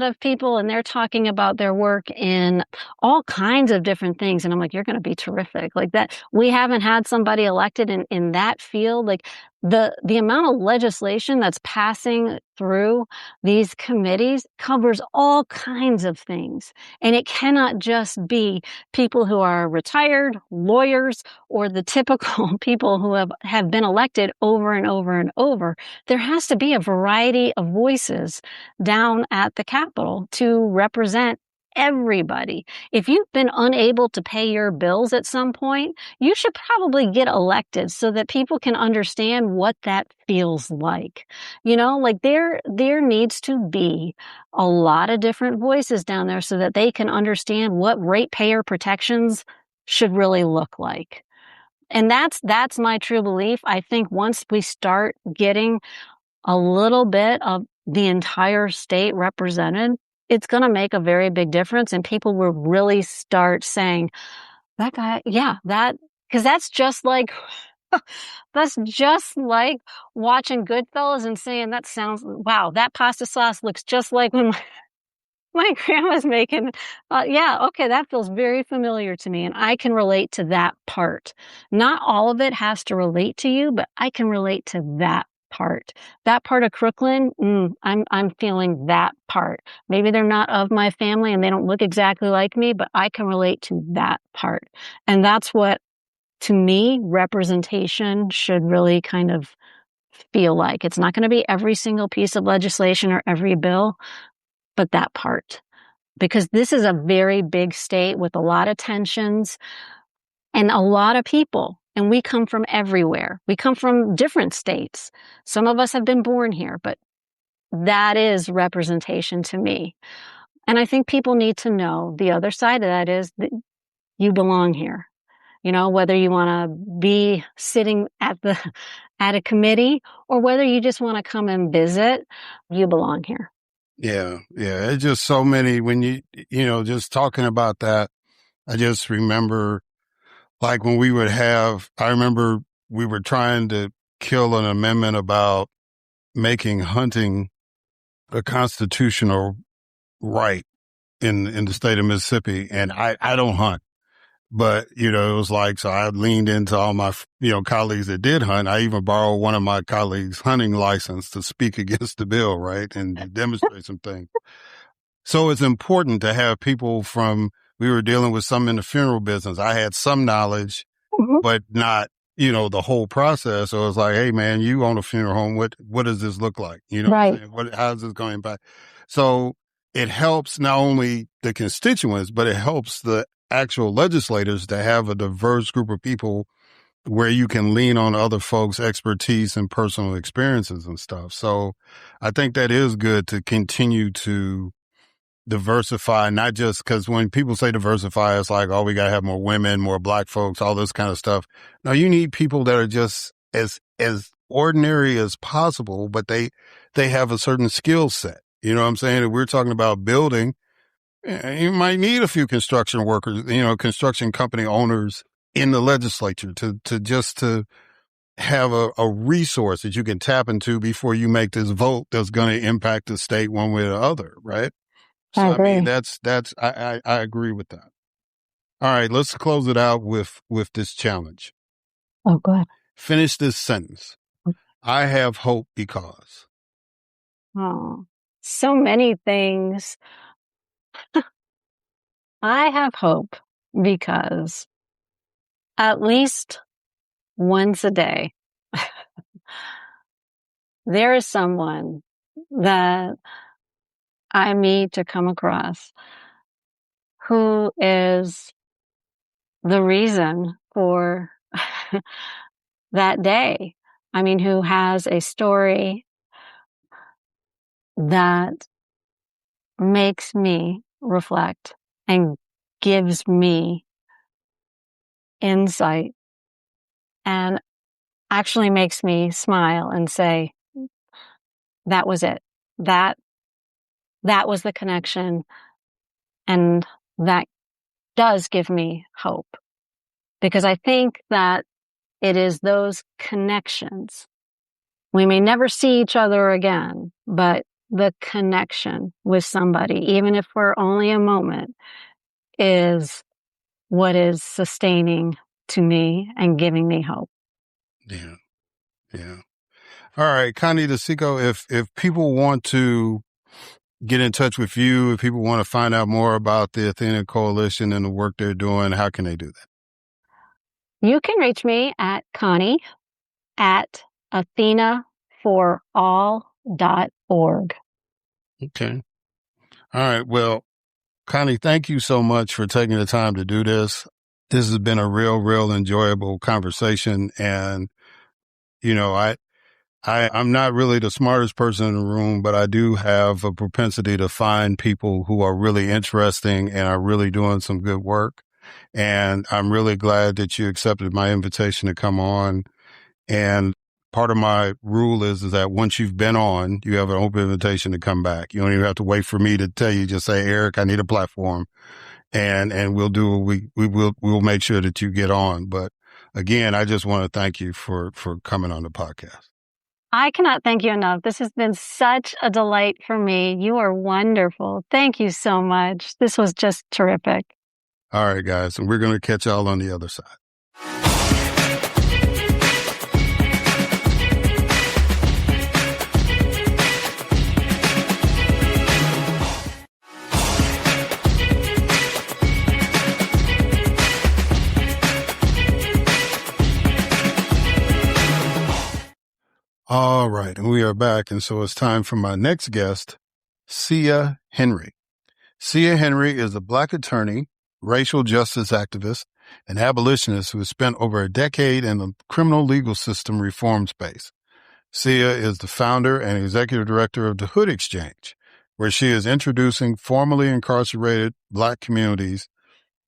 S3: of people, and they're talking about their work in all kinds of different things. And I'm like, you're going to be terrific. Like that. We haven't had somebody elected in that field. Like the amount of legislation that's passing through these committees covers all kinds of things. And it cannot just be people who are retired, lawyers, or the typical people who have been elected over and over and over. There has to be a variety of voices down at the Capitol to represent everybody. If you've been unable to pay your bills at some point, you should probably get elected so that people can understand what that feels like. Like there needs to be a lot of different voices down there so that they can understand what ratepayer protections should really look like. And that's my true belief. I think once we start getting a little bit of the entire state represented, it's going to make a very big difference. And people will really start saying, that guy, because that's just like watching Goodfellas and saying, wow, that pasta sauce looks just like when my grandma's making. Okay, that feels very familiar to me. And I can relate to that part. Not all of it has to relate to you, but I can relate to that part of Crooklyn. I'm feeling that part. Maybe they're not of my family and they don't look exactly like me, but I can relate to that part. And that's what, to me, representation should really kind of feel like. It's not going to be every single piece of legislation or every bill, but that part. Because this is a very big state with a lot of tensions and a lot of people. And we come from everywhere. We come from different states. Some of us have been born here, but that is representation to me. And I think people need to know the other side of that is that you belong here. Whether you want to be sitting at a committee or whether you just want to come and visit, you belong here.
S1: Yeah. It's just so many, when just talking about that, I just remember, like when I remember we were trying to kill an amendment about making hunting a constitutional right in the state of Mississippi. And I don't hunt, but it was like, so I leaned into all my, colleagues that did hunt. I even borrowed one of my colleagues' hunting license to speak against the bill, right? And to demonstrate some things. So it's important to have people we were dealing with some in the funeral business. I had some knowledge, but not, the whole process. So it's like, hey man, you own a funeral home. What does this look like?
S3: Right.
S1: How's this going back? So it helps not only the constituents, but it helps the actual legislators to have a diverse group of people where you can lean on other folks' expertise and personal experiences and stuff. So I think that is good to continue to diversify, not just because when people say diversify, it's like, oh, we got to have more women, more Black folks, all this kind of stuff. No, you need people that are just as ordinary as possible, but they have a certain skill set. You know what I'm saying? If we're talking about building, You might need a few construction workers, construction company owners in the legislature to have a resource that you can tap into before you make this vote that's going to impact the state one way or the other, right? So,
S3: I agree.
S1: I agree with that. All right, let's close it out with this challenge.
S3: Oh, good.
S1: Finish this sentence. I have hope because.
S3: Oh, so many things. I have hope because at least once a day, there is someone that I meet to come across who is the reason for that day. I mean, who has a story that makes me reflect and gives me insight and actually makes me smile and say, that was it. That was the connection. And that does give me hope, because I think that it is those connections. We may never see each other again, but the connection with somebody, even if we're only a moment, is what is sustaining to me and giving me hope.
S1: Yeah. Yeah. All right, Connie Di Cicco, if people want to get in touch with you, if people want to find out more about the Athena Coalition and the work they're doing, how can they do that?
S3: You can reach me at Connie at athenaforall.org.
S1: Okay. All right. Well, Connie, thank you so much for taking the time to do this. This has been a real enjoyable conversation. And, I'm not really the smartest person in the room, but I do have a propensity to find people who are really interesting and are really doing some good work. And I'm really glad that you accepted my invitation to come on. And part of my rule is that once you've been on, you have an open invitation to come back. You don't even have to wait for me to tell you. Just say, Erik, I need a platform, and we'll do. We'll make sure that you get on. But again, I just want to thank you for coming on the podcast.
S3: I cannot thank you enough. This has been such a delight for me. You are wonderful. Thank you so much. This was just terrific.
S1: All right, guys, and we're going to catch y'all on the other side. All right, and we are back, and so it's time for my next guest, Sia Henry. Sia Henry is a Black attorney, racial justice activist, and abolitionist who has spent over a decade in the criminal legal system reform space. Sia is the founder and executive director of the Hood Exchange, where she is introducing formerly incarcerated Black communities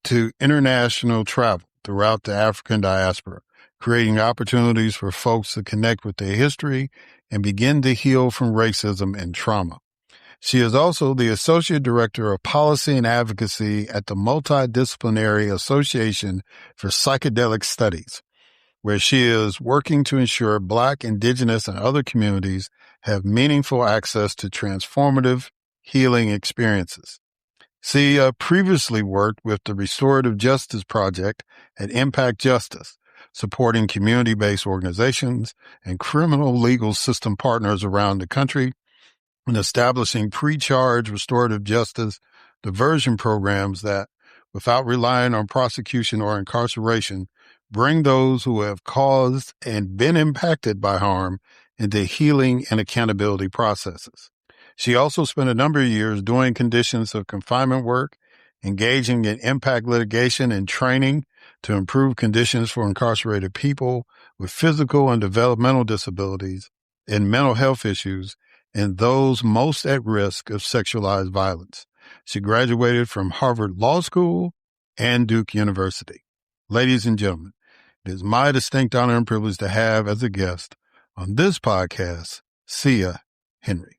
S1: to international travel throughout the African diaspora, creating opportunities for folks to connect with their history and begin to heal from racism and trauma. She is also the Associate Director of Policy and Advocacy at the Multidisciplinary Association for Psychedelic Studies, where she is working to ensure Black, Indigenous, and other communities have meaningful access to transformative healing experiences. Sia previously worked with the Restorative Justice Project at Impact Justice, supporting community-based organizations and criminal legal system partners around the country and establishing pre-charge restorative justice diversion programs that, without relying on prosecution or incarceration, bring those who have caused and been impacted by harm into healing and accountability processes. She also spent a number of years doing conditions of confinement work, engaging in impact litigation and training to improve conditions for incarcerated people with physical and developmental disabilities and mental health issues and those most at risk of sexualized violence. She graduated from Harvard Law School and Duke University. Ladies and gentlemen, it is my distinct honor and privilege to have as a guest on this podcast, Sia Henry.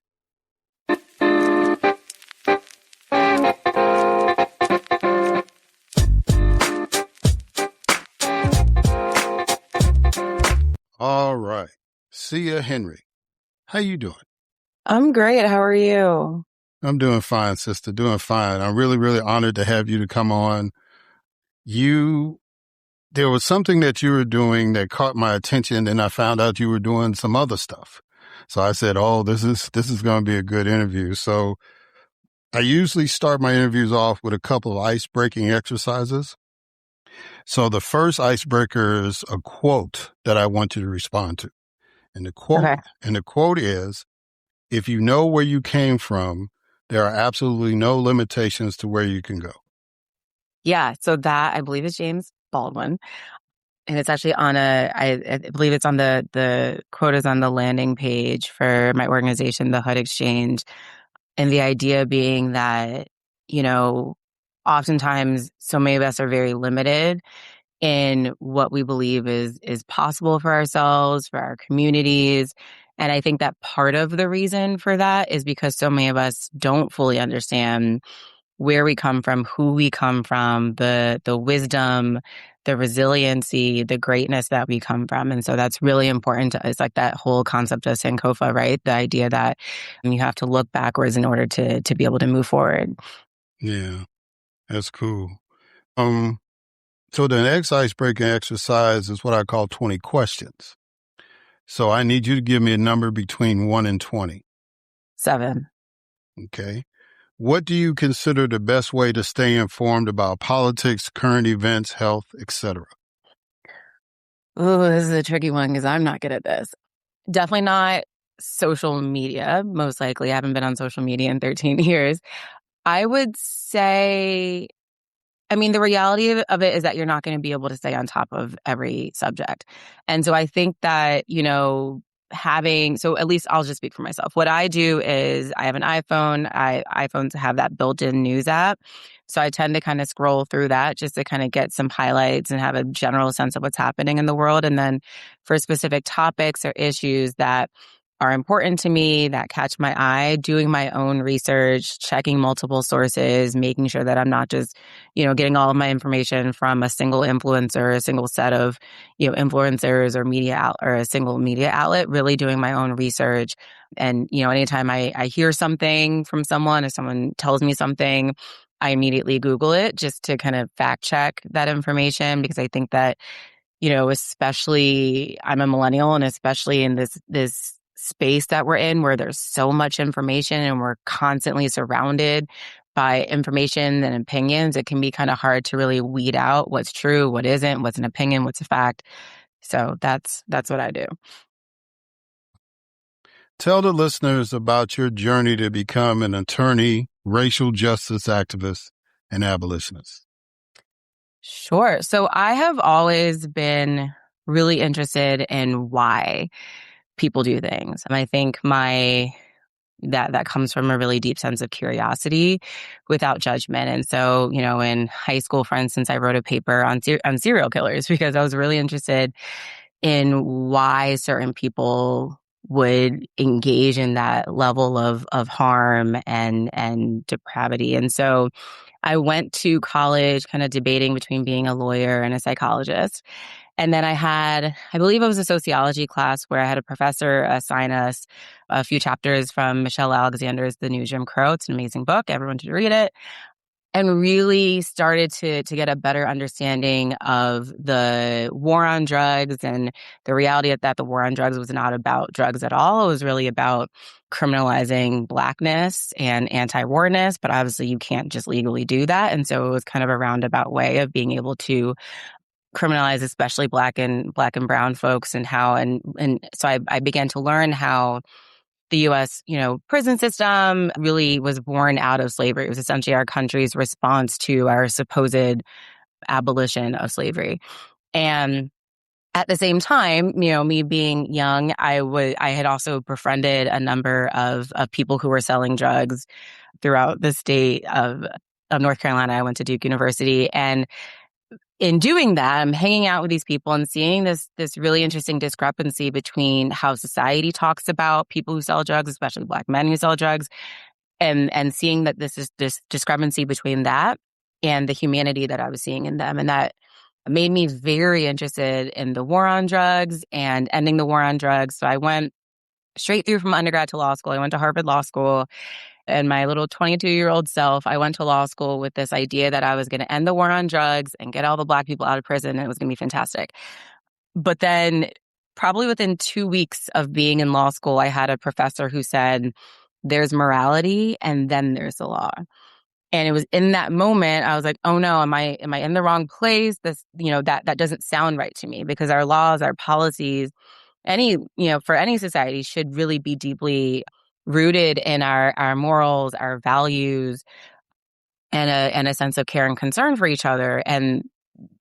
S1: All right. Sia Henry, how you doing?
S4: I'm great. How are you?
S1: I'm doing fine, sister, doing fine. I'm really, really honored to have you to come on. There was something that you were doing that caught my attention, and I found out you were doing some other stuff. So I said, "Oh, this is going to be a good interview." So I usually start my interviews off with a couple of ice-breaking exercises. So the first icebreaker is a quote that I want you to respond to. And the quote
S4: Okay.
S1: and the quote is, "If you know where you came from, there are absolutely no limitations to where you can go."
S4: Yeah. So that I believe is James Baldwin. And it's actually on I believe it's on the quote is on the landing page for my organization, the Hood Exchange. And the idea being that, oftentimes so many of us are very limited in what we believe is possible for ourselves, for our communities. And I think that part of the reason for that is because so many of us don't fully understand where we come from, who we come from, the wisdom, the resiliency, the greatness that we come from. And so that's really important to us, like that whole concept of Sankofa, right? The idea that you have to look backwards in order to be able to move forward.
S1: Yeah, that's cool. So the next icebreaking exercise is what I call 20 questions. So I need you to give me a number between 1 and 20.
S4: 7.
S1: Okay. What do you consider the best way to stay informed about politics, current events, health, etc.?
S4: Ooh, this is a tricky one because I'm not good at this. Definitely not social media, most likely. I haven't been on social media in 13 years. I would say, the reality of it is that you're not going to be able to stay on top of every subject. And so I think that, so at least I'll just speak for myself. What I do is I have an iPhone. iPhones have that built-in news app. So I tend to kind of scroll through that just to kind of get some highlights and have a general sense of what's happening in the world. And then for specific topics or issues that are important to me, that catch my eye, doing my own research, checking multiple sources, making sure that I'm not just, getting all of my information from a single influencer, a single set of, influencers or or a single media outlet, really doing my own research. And, anytime I hear something from someone, if someone tells me something, I immediately Google it just to kind of fact check that information, because I think that, especially I'm a millennial, and especially in this space that we're in where there's so much information and we're constantly surrounded by information and opinions, it can be kind of hard to really weed out what's true, what isn't, what's an opinion, what's a fact. So that's what I do.
S1: Tell the listeners about your journey to become an attorney, racial justice activist, and abolitionist.
S4: Sure. So I have always been really interested in why people do things. And I think that comes from a really deep sense of curiosity without judgment. And so, in high school, for instance, I wrote a paper on serial killers because I was really interested in why certain people would engage in that level of harm and depravity. And so I went to college kind of debating between being a lawyer and a psychologist. And then I believe it was a sociology class where I had a professor assign us a few chapters from Michelle Alexander's The New Jim Crow. It's an amazing book. Everyone should read it. And really started to get a better understanding of the war on drugs and the reality that the war on drugs was not about drugs at all. It was really about criminalizing Blackness and anti-warness, but obviously you can't just legally do that. And so it was kind of a roundabout way of being able to criminalize especially Black and brown folks, and how and so I began to learn how the U.S., prison system really was born out of slavery. It was essentially our country's response to our supposed abolition of slavery. And at the same time, me being young, I had also befriended a number of people who were selling drugs throughout the state of North Carolina. I went to Duke University, and in doing that, I'm hanging out with these people and seeing this really interesting discrepancy between how society talks about people who sell drugs, especially Black men who sell drugs, and seeing that this discrepancy between that and the humanity that I was seeing in them. And made me very interested in the war on drugs and ending the war on drugs. So I went straight through from undergrad to law school. I went to Harvard Law School. And my little 22-year-old self, I went to law school with this idea that I was going to end the war on drugs and get all the Black people out of prison, and it was going to be fantastic. But then probably within 2 weeks of being in law school, I had a professor who said, there's morality and then there's the law. And it was in that moment, I was like, oh no, am I in the wrong place? This, that doesn't sound right to me, because our laws, our policies, for any society should really be deeply rooted in our morals, our values, and a sense of care and concern for each other. And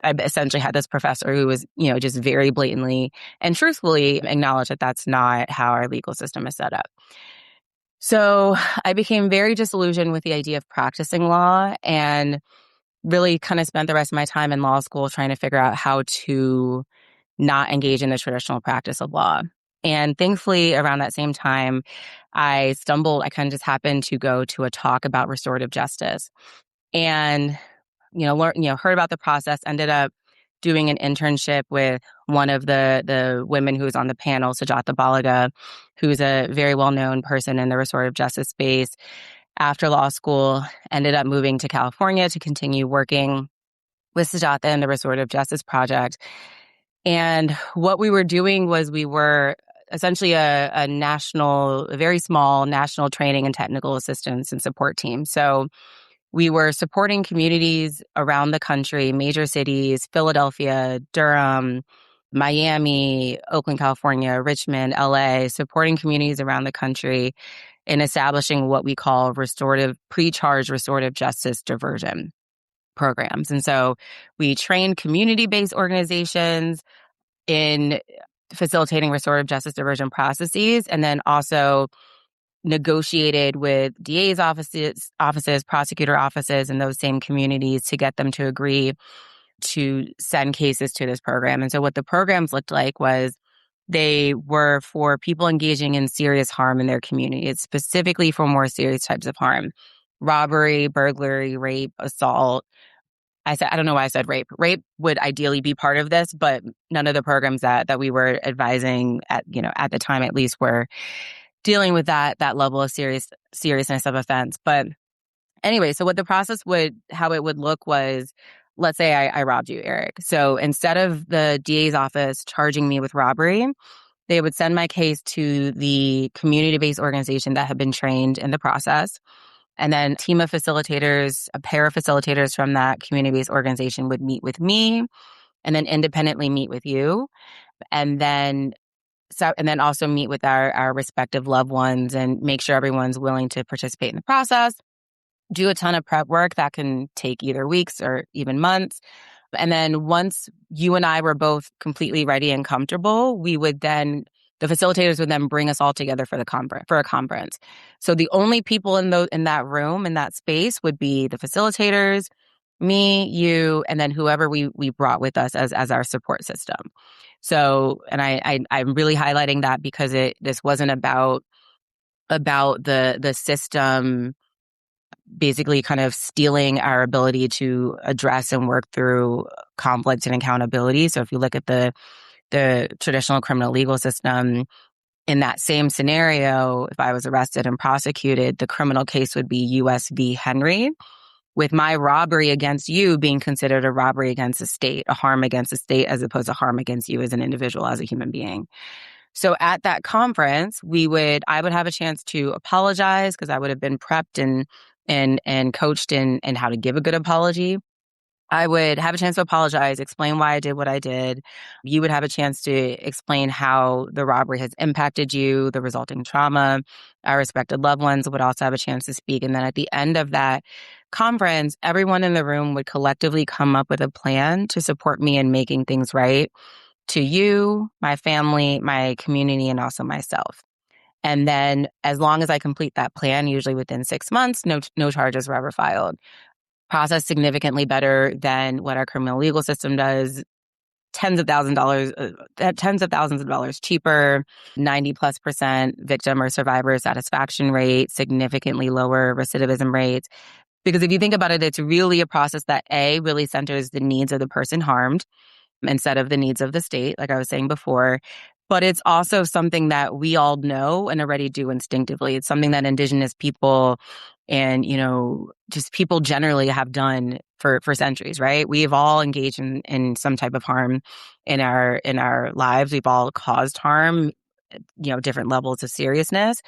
S4: I essentially had this professor who was, just very blatantly and truthfully acknowledged that that's not how our legal system is set up. So I became very disillusioned with the idea of practicing law, and really kind of spent the rest of my time in law school trying to figure out how to not engage in the traditional practice of law. And thankfully, around that same time, I kind of just happened to go to a talk about restorative justice, and, heard about the process, ended up doing an internship with one of the women who was on the panel, Sujata Balaga, who's a very well-known person in the restorative justice space. After law school, ended up moving to California to continue working with Sujata and the Restorative Justice Project. And what we were doing was we were essentially a very small national training and technical assistance and support team. So we were supporting communities around the country, major cities, Philadelphia, Durham, Miami, Oakland, California, Richmond, LA, supporting communities around the country in establishing what we call pre-charge restorative justice diversion programs. And so we trained community-based organizations in facilitating restorative justice diversion processes, and then also negotiated with DA's offices, prosecutor offices in those same communities to get them to agree to send cases to this program. And so what the programs looked like was they were for people engaging in serious harm in their community. It's specifically for more serious types of harm: robbery, burglary, rape, assault. I don't know why I said rape. Rape would ideally be part of this, but none of the programs that we were advising at the time, at least, were dealing with that level of seriousness of offense. But anyway, so what the process how it would look was, let's say I robbed you, Erik. So instead of the DA's office charging me with robbery, they would send my case to the community-based organization that had been trained in the process. And then a team of facilitators, a pair of facilitators from that community-based organization would meet with me, and then independently meet with you. And then also meet with our respective loved ones and make sure everyone's willing to participate in the process. Do a ton of prep work that can take either weeks or even months. And then once you and I were both completely ready and comfortable, the facilitators would then bring us all together for a conference. So the only people in that room, in that space, would be the facilitators, me, you, and then whoever we brought with us as our support system. So, and I'm really highlighting that because this wasn't about the system basically kind of stealing our ability to address and work through conflict and accountability. So if you look at the traditional criminal legal system, in that same scenario, if I was arrested and prosecuted, the criminal case would be U.S. v. Henry, with my robbery against you being considered a robbery against the state, a harm against the state, as opposed to harm against you as an individual, as a human being. So at that conference, I would have a chance to apologize, because I would have been prepped and coached in how to give a good apology. I would have a chance to apologize, explain why I did what I did. You would have a chance to explain how the robbery has impacted you, the resulting trauma. Our respected loved ones would also have a chance to speak. And then at the end of that conference, everyone in the room would collectively come up with a plan to support me in making things right to you, my family, my community, and also myself. And then as long as I complete that plan, usually within 6 months, no charges were ever filed. Process significantly better than what our criminal legal system does. Tens of thousands of dollars cheaper, 90+% victim or survivor satisfaction rate, significantly lower recidivism rates, Because if you think about it, it's really a process that really centers the needs of the person harmed instead of the needs of the state, like I was saying before. But it's also something that we all know and already do instinctively. It's something that Indigenous people and, just people generally have done for centuries, right? We've all engaged in some type of harm in our lives. We've all caused harm, different levels of seriousness.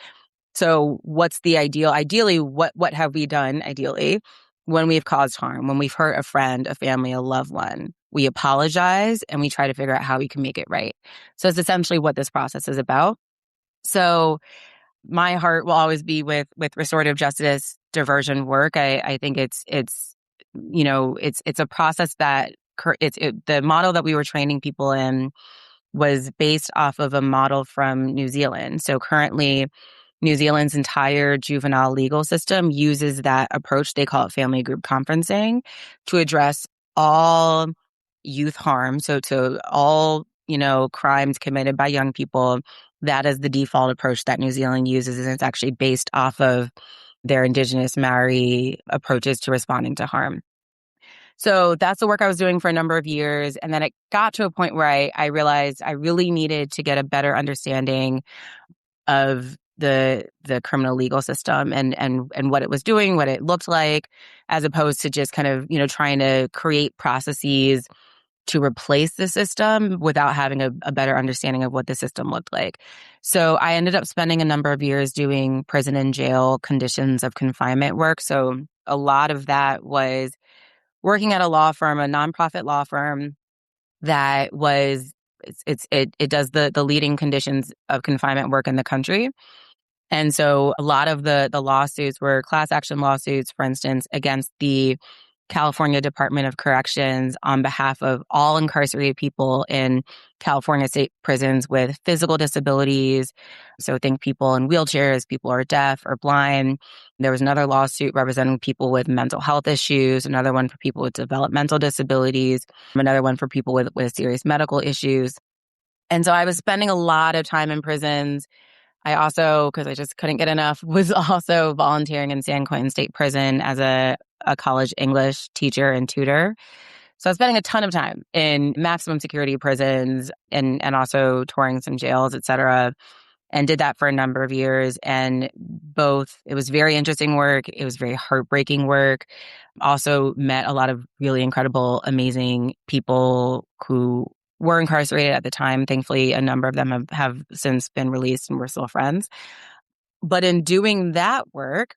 S4: So what's the ideal? Ideally, what have we done ideally when we've caused harm, when we've hurt a friend, a family, a loved one? We apologize and we try to figure out how we can make it right. So it's essentially what this process is about. So my heart will always be with restorative justice diversion work. I think it's a process that the model that we were training people in was based off of a model from New Zealand. So currently, New Zealand's entire juvenile legal system uses that approach. They call it family group conferencing to address all youth harm. So to all, crimes committed by young people, that is the default approach that New Zealand uses. And it's actually based off of their Indigenous Maori approaches to responding to harm. So that's the work I was doing for a number of years. And then it got to a point where I realized I really needed to get a better understanding of the criminal legal system and what it was doing, what it looked like, as opposed to just kind of, trying to create processes to replace the system without having a better understanding of what the system looked like. So I ended up spending a number of years doing prison and jail conditions of confinement work. So a lot of that was working at a law firm, a nonprofit law firm that was it does the leading conditions of confinement work in the country. And so a lot of the lawsuits were class action lawsuits, for instance, against the California Department of Corrections on behalf of all incarcerated people in California state prisons with physical disabilities. So think people in wheelchairs, people who are deaf or blind. There was another lawsuit representing people with mental health issues, another one for people with developmental disabilities, another one for people with serious medical issues. And so I was spending a lot of time in prisons. I also, because I just couldn't get enough, was also volunteering in San Quentin State Prison as a college English teacher and tutor. So I was spending a ton of time in maximum security prisons and also touring some jails, et cetera, and did that for a number of years. And it was very interesting work. It was very heartbreaking work. Also met a lot of really incredible, amazing people who were incarcerated at the time. Thankfully, a number of them have since been released and we're still friends. But in doing that work,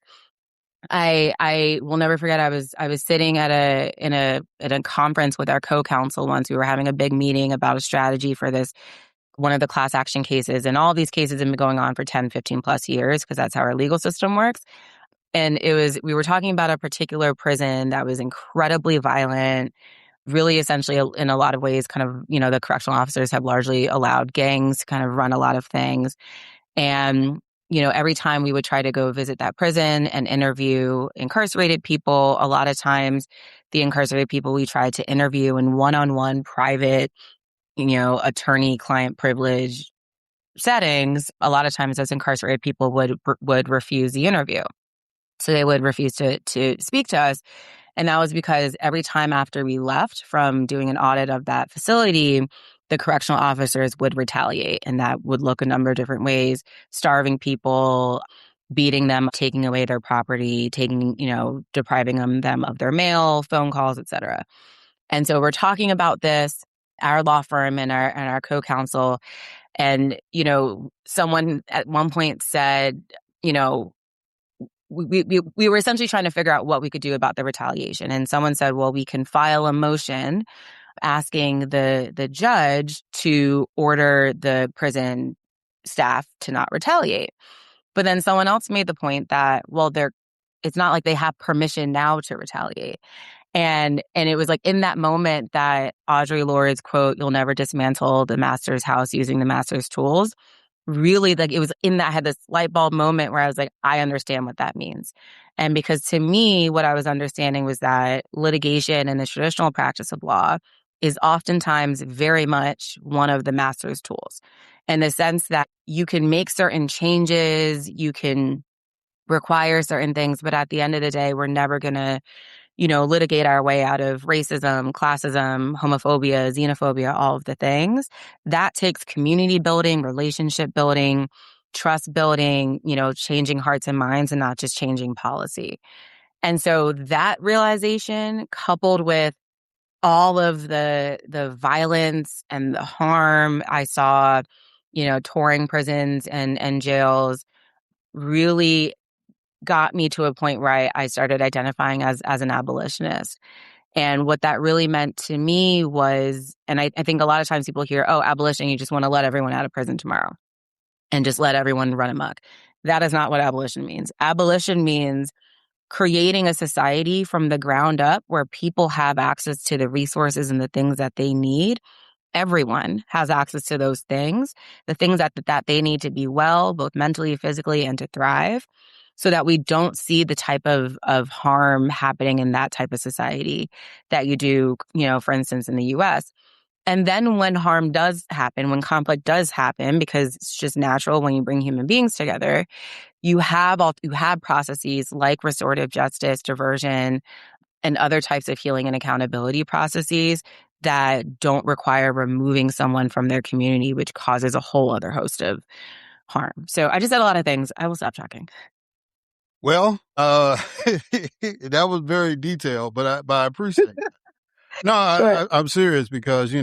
S4: I will never forget. I was sitting at a conference with our co-counsel once. We were having a big meeting about a strategy for one of the class action cases. And all these cases have been going on for 10, 15 plus years because that's how our legal system works. And we were talking about a particular prison that was incredibly violent, really essentially in a lot of ways kind of, the correctional officers have largely allowed gangs to kind of run a lot of things. And, every time we would try to go visit that prison and interview incarcerated people, a lot of times the incarcerated people we tried to interview in one-on-one private, attorney-client privilege settings, a lot of times those incarcerated people would refuse the interview. So they would refuse to speak to us. And that was because every time after we left from doing an audit of that facility, the correctional officers would retaliate. And that would look a number of different ways: starving people, beating them, taking away their property, depriving them of their mail, phone calls, et cetera. And so we're talking about this, our law firm and our co-counsel. And, someone at one point said, we were essentially trying to figure out what we could do about the retaliation. And someone said, well, we can file a motion asking the judge to order the prison staff to not retaliate. But then someone else made the point that, well, it's not like they have permission now to retaliate. And it was like in that moment that Audre Lorde's quote, "You'll never dismantle the master's house using the master's tools," really, like, it was in that, I had this light bulb moment where I was like, I understand what that means. And because to me, what I was understanding was that litigation and the traditional practice of law is oftentimes very much one of the master's tools, in the sense that you can make certain changes, you can require certain things. But at the end of the day, we're never going to, litigate our way out of racism, classism, homophobia, xenophobia, all of the things. That takes community building, relationship building, trust building, changing hearts and minds and not just changing policy. And so that realization, coupled with all of the violence and the harm I saw, touring prisons and jails, really got me to a point where I started identifying as an abolitionist. And what that really meant to me was, and I think a lot of times people hear, oh, abolition, you just want to let everyone out of prison tomorrow and just let everyone run amok. That is not what abolition means. Abolition means creating a society from the ground up where people have access to the resources and the things that they need. Everyone has access to those things, the things that they need to be well, both mentally, physically, and to thrive, so that we don't see the type of harm happening in that type of society that you do, for instance, in the US. And then when harm does happen, when conflict does happen, because it's just natural when you bring human beings together, you have processes like restorative justice, diversion, and other types of healing and accountability processes that don't require removing someone from their community, which causes a whole other host of harm. So I just said a lot of things. I will stop talking.
S1: Well, that was very detailed, but I appreciate it. No,
S4: Sure.
S1: I'm serious because,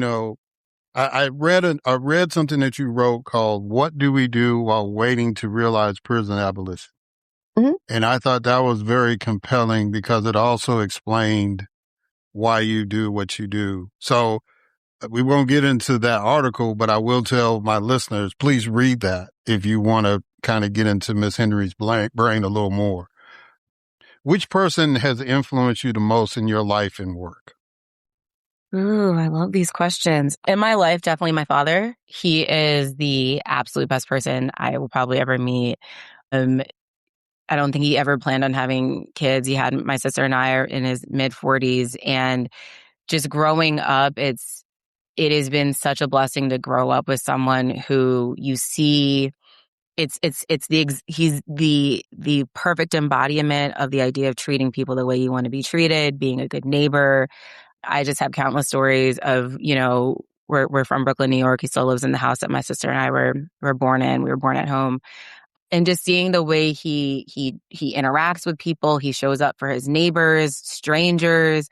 S1: I read something that you wrote called "What Do We Do While Waiting to Realize Prison Abolition?"
S4: Mm-hmm.
S1: And I thought that was very compelling because it also explained why you do what you do. So we won't get into that article, but I will tell my listeners, please read that if you want to kind of get into Miss Henry's brain a little more. Which person has influenced you the most in your life and work?
S4: Ooh, I love these questions. In my life, definitely my father. He is the absolute best person I will probably ever meet. I don't think he ever planned on having kids. He had my sister and I are in his mid 40s, and just growing up, it has been such a blessing to grow up with someone who you see. He's the perfect embodiment of the idea of treating people the way you want to be treated, being a good neighbor. I just have countless stories of, we're from Brooklyn, New York. He still lives in the house that my sister and I were born in. We were born at home. And just seeing the way he interacts with people, he shows up for his neighbors, strangers,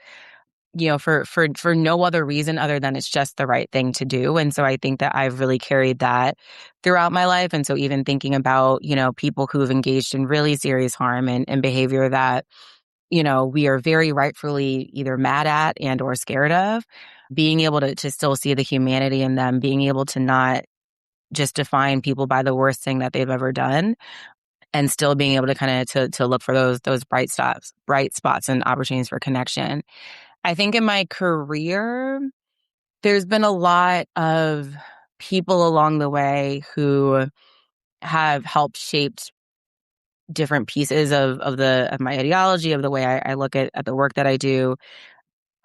S4: for no other reason other than it's just the right thing to do. And so I think that I've really carried that throughout my life. And so even thinking about, people who've engaged in really serious harm and behavior that, we are very rightfully either mad at and or scared of, being able to still see the humanity in them, being able to not just define people by the worst thing that they've ever done, and still being able to kind of to look for those bright spots and opportunities for connection. I think in my career, there's been a lot of people along the way who have helped shaped different pieces of my ideology, of the way I look at the work that I do.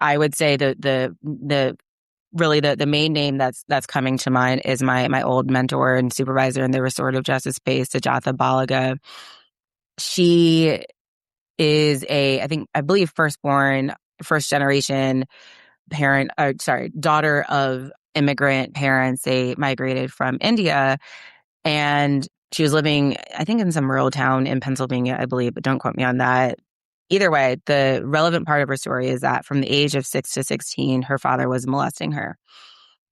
S4: I would say the main name that's coming to mind is my old mentor and supervisor in the restorative justice space, Sujatha Balaga. She is I believe first generation daughter of immigrant parents. They migrated from India, and she was living, I think, in some rural town in Pennsylvania, I believe, but don't quote me on that. Either way, the relevant part of her story is that from the age of 6 to 16, her father was molesting her.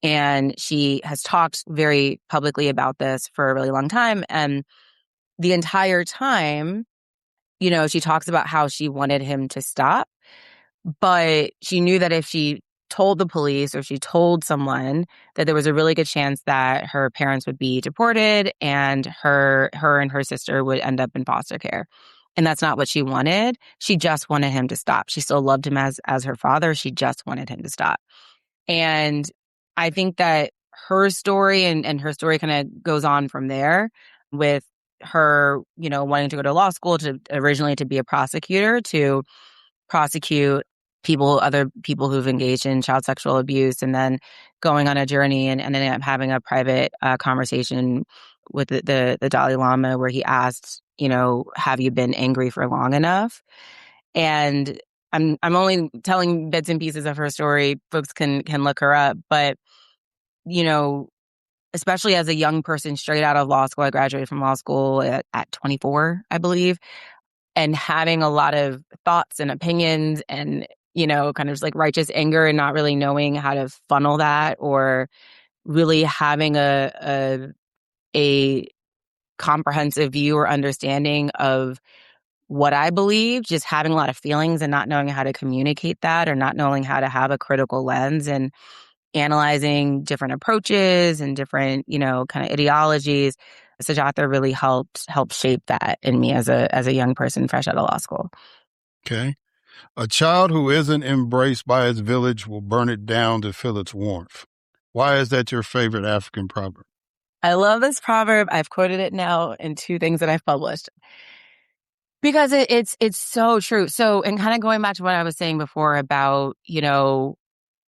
S4: And she has talked very publicly about this for a really long time. And the entire time, she talks about how she wanted him to stop, but she knew that if she told the police or she told someone, that there was a really good chance that her parents would be deported and her and her sister would end up in foster care. And that's not what she wanted. She just wanted him to stop. She still loved him as her father. She just wanted him to stop. And I think that her story and her story kind of goes on from there, with her, wanting to go to law school, to originally to be a prosecutor, to prosecute other people who've engaged in child sexual abuse, and then going on a journey and ending up having a private conversation with the Dalai Lama, where he asked, have you been angry for long enough? And I'm only telling bits and pieces of her story. Folks can look her up, but you know, especially as a young person straight out of law school, I graduated from law school at 24, I believe, and having a lot of thoughts and opinions and, kind of just like righteous anger and not really knowing how to funnel that or really having a comprehensive view or understanding of what I believe, just having a lot of feelings and not knowing how to communicate that or not knowing how to have a critical lens and analyzing different approaches and different, kind of ideologies. Sajatha really helped shape that in me as a young person fresh out of law school.
S1: Okay. A child who isn't embraced by its village will burn it down to feel its warmth. Why is that your favorite African proverb?
S4: I love this proverb. I've quoted it now in 2 things that I've published. Because it's so true. So, and kind of going back to what I was saying before about,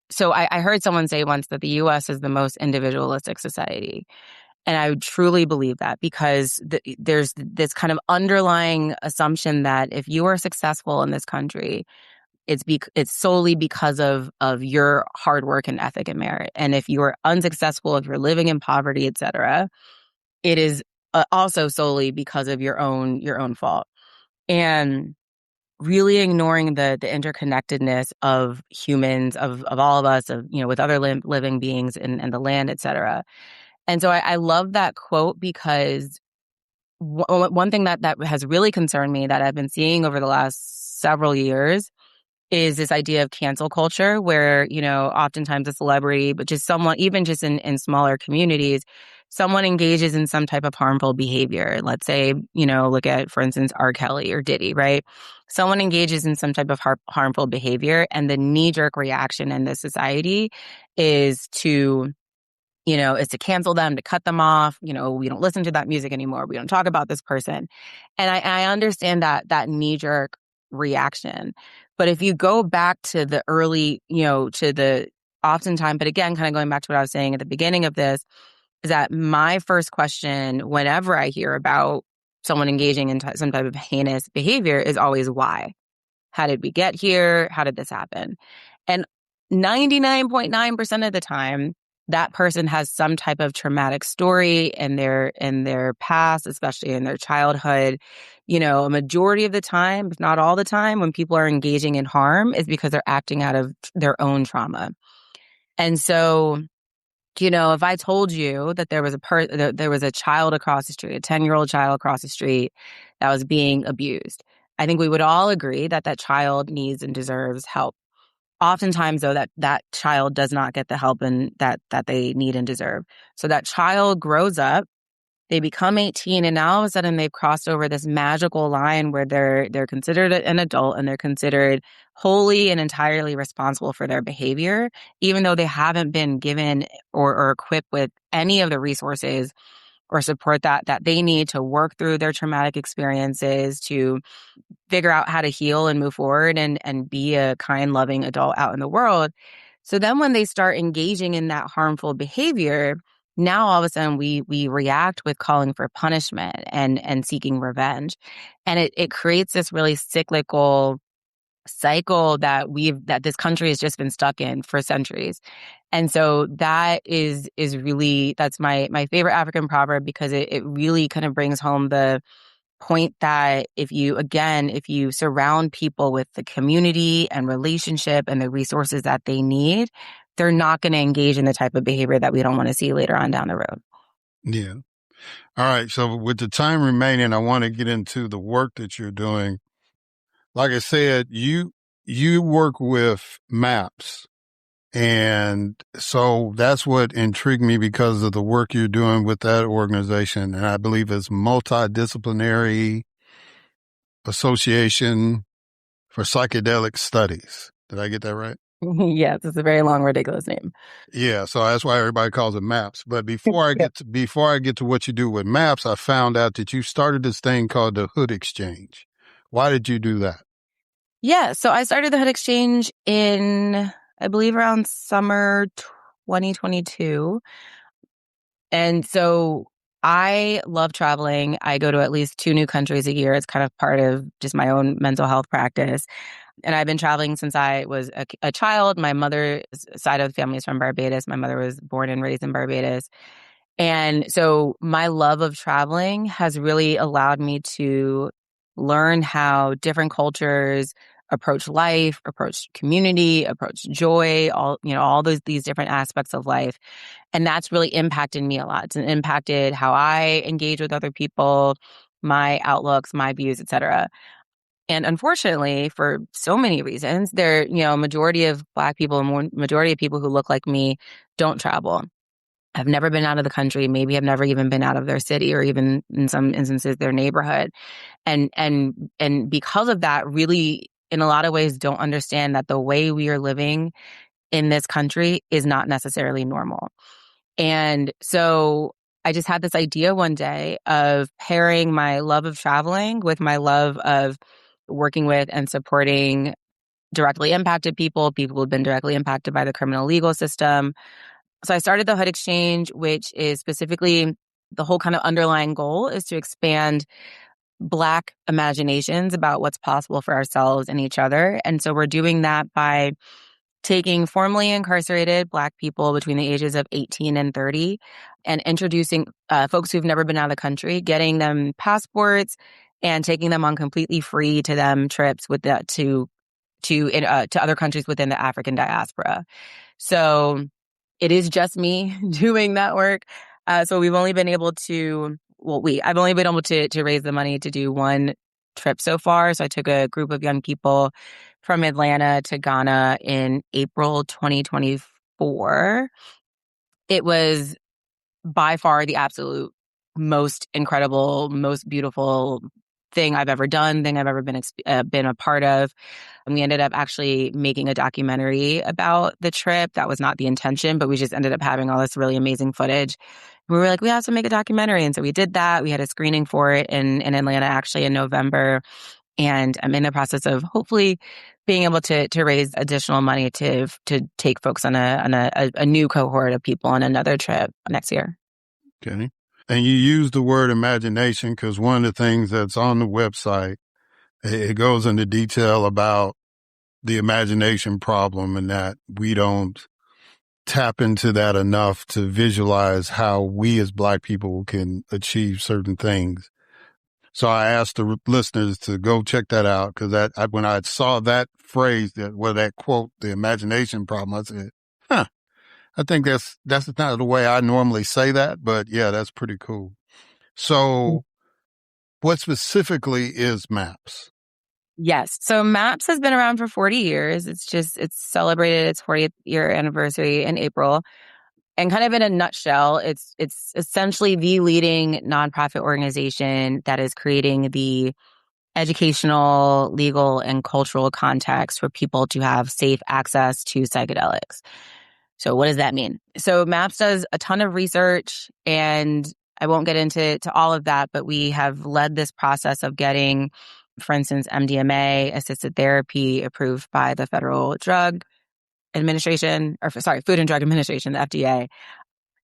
S4: so I heard someone say once that the U.S. is the most individualistic society. And I truly believe that because there's this kind of underlying assumption that if you are successful in this country, it's solely because of your hard work and ethic and merit. And if you are unsuccessful, if you're living in poverty, et cetera, it is also solely because of your own fault. And really ignoring the interconnectedness of humans, of all of us, of, with other living beings and the land, et cetera. And so I love that quote because one thing that has really concerned me that I've been seeing over the last several years is this idea of cancel culture where, oftentimes a celebrity, but just someone, even just in smaller communities, someone engages in some type of harmful behavior. Let's say, look at, for instance, R. Kelly or Diddy, right? Someone engages in some type of harmful behavior and the knee-jerk reaction in this society is to cancel them, to cut them off. We don't listen to that music anymore. We don't talk about this person. And I understand that knee-jerk reaction. But if you go back to the early, to the oftentimes, but again, kind of going back to what I was saying at the beginning of this, is that my first question whenever I hear about someone engaging in some type of heinous behavior is always why? How did we get here? How did this happen? And 99.9% of the time, that person has some type of traumatic story in their past, especially in their childhood. A majority of the time, if not all the time, when people are engaging in harm is because they're acting out of their own trauma. And so, if I told you that there was a child across the street, a 10-year-old child across the street that was being abused, I think we would all agree that that child needs and deserves help. Oftentimes, though, that child does not get the help and that they need and deserve. So that child grows up, they become 18, and now all of a sudden they've crossed over this magical line where they're considered an adult and they're considered wholly and entirely responsible for their behavior, even though they haven't been given or equipped with any of the resources or support that they need to work through their traumatic experiences, to figure out how to heal and move forward and be a kind, loving adult out in the world. So then when they start engaging in that harmful behavior, now all of a sudden we react with calling for punishment and seeking revenge. And it creates this really cyclical cycle that this country has just been stuck in for centuries. And so that is really, that's my favorite African proverb because it really kind of brings home the point that if you surround people with the community and relationship and the resources that they need, they're not going to engage in the type of behavior that we don't want to see later on down the road.
S1: Yeah. All right. So with the time remaining, I want to get into the work that you're doing. Like I said, you work with maps. And so that's what intrigued me because of the work you're doing with that organization. And I believe it's Multidisciplinary Association for Psychedelic Studies. Did I get that right?
S4: Yes, it's a very long, ridiculous name.
S1: Yeah, so that's why everybody calls it MAPS. But before I get to what you do with MAPS, I found out that you started this thing called the Hood Exchange. Why did you do that?
S4: Yeah, so I started the Hood Exchange in, I believe, around summer 2022. And so I love traveling. I go to at least 2 new countries a year. It's kind of part of just my own mental health practice. And I've been traveling since I was a child. My mother's side of the family is from Barbados. My mother was born and raised in Barbados. And so my love of traveling has really allowed me to learn how different cultures approach life, approach community, approach joy, all these different aspects of life. And that's really impacted me a lot. It's impacted how I engage with other people, my outlooks, my views, etc. And unfortunately, for so many reasons, majority of Black people and majority of people who look like me don't travel. I've never been out of the country, maybe have never even been out of their city or even in some instances their neighborhood. And because of that, really, in a lot of ways, don't understand that the way we are living in this country is not necessarily normal. And so I just had this idea one day of pairing my love of traveling with my love of working with and supporting directly impacted people who've been directly impacted by the criminal legal system. So I started the Hood Exchange, which is specifically the whole kind of underlying goal is to expand Black imaginations about what's possible for ourselves and each other. And so we're doing that by taking formerly incarcerated Black people between the ages of 18 and 30 and introducing folks who've never been out of the country, getting them passports and taking them on completely free to them trips with to other countries within the African diaspora. So it is just me doing that work. So we've only been able to, I've only been able to raise the money to do one trip so far. So I took a group of young people from Atlanta to Ghana in April 2024. It was by far the absolute most incredible, most beautiful thing I've ever done, thing I've ever been a part of. And we ended up actually making a documentary about the trip. That was not the intention, but we just ended up having all this really amazing footage. We were like, we have to make a documentary. And so we did that. We had a screening for it in Atlanta actually in November. And I'm in the process of hopefully being able to raise additional money to take folks on a new cohort of people on another trip next year.
S1: Okay. And you use the word imagination because one of the things that's on the website, it goes into detail about the imagination problem and that we don't tap into that enough to visualize how we as Black people can achieve certain things. So I asked the listeners to go check that out because when I saw that phrase, that quote, the imagination problem, I said, I think that's not the way I normally say that, but yeah, that's pretty cool. So what specifically is MAPS?
S4: Yes. So MAPS has been around for 40 years. It's celebrated its 40th year anniversary in April. And kind of in a nutshell, it's essentially the leading nonprofit organization that is creating the educational, legal, and cultural context for people to have safe access to psychedelics. So what does that mean? So MAPS does a ton of research, and I won't get into all of that, but we have led this process of getting, for instance, MDMA assisted therapy approved by the Federal Drug Administration, Food and Drug Administration, the FDA.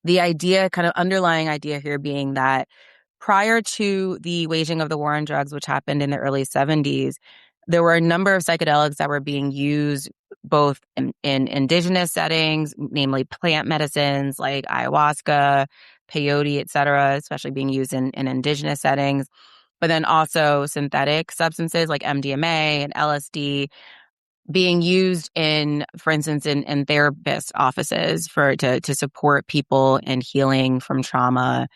S4: The underlying idea here being that prior to the waging of the war on drugs, which happened in the early 70s, there were a number of psychedelics that were being used both in indigenous settings, namely plant medicines like ayahuasca, peyote, et cetera, especially being used in indigenous settings, but then also synthetic substances like MDMA and LSD being used for instance, in therapist offices to support people in healing from trauma,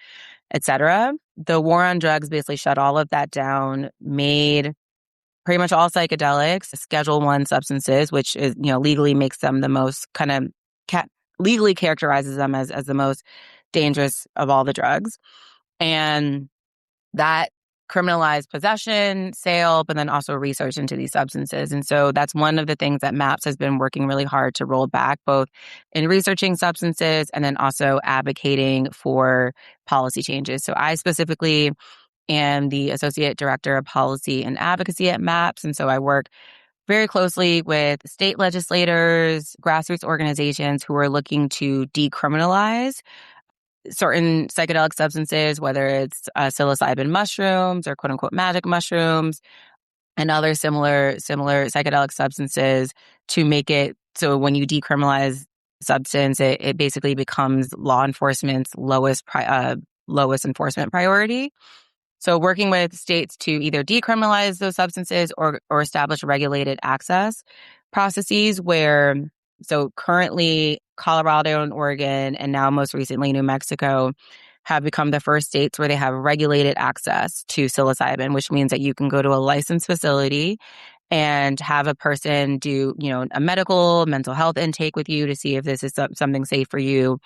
S4: et cetera. The war on drugs basically shut all of that down, made pretty much all psychedelics Schedule I substances, which is, legally makes them the most legally characterizes them as the most dangerous of all the drugs. And that criminalized possession, sale, but then also research into these substances. And so that's one of the things that MAPS has been working really hard to roll back, both in researching substances and then also advocating for policy changes. So I specifically am the Associate Director of Policy and Advocacy at MAPS. And so I work very closely with state legislators, grassroots organizations who are looking to decriminalize certain psychedelic substances, whether it's psilocybin mushrooms or quote unquote magic mushrooms and other similar psychedelic substances, to make it so when you decriminalize substance, it basically becomes law enforcement's lowest enforcement priority. So working with states to either decriminalize those substances or establish regulated access processes where, so currently Colorado and Oregon, and now most recently New Mexico, have become the first states where they have regulated access to psilocybin, which means that you can go to a licensed facility and have a person do, a mental health intake with you to see if this is something safe for you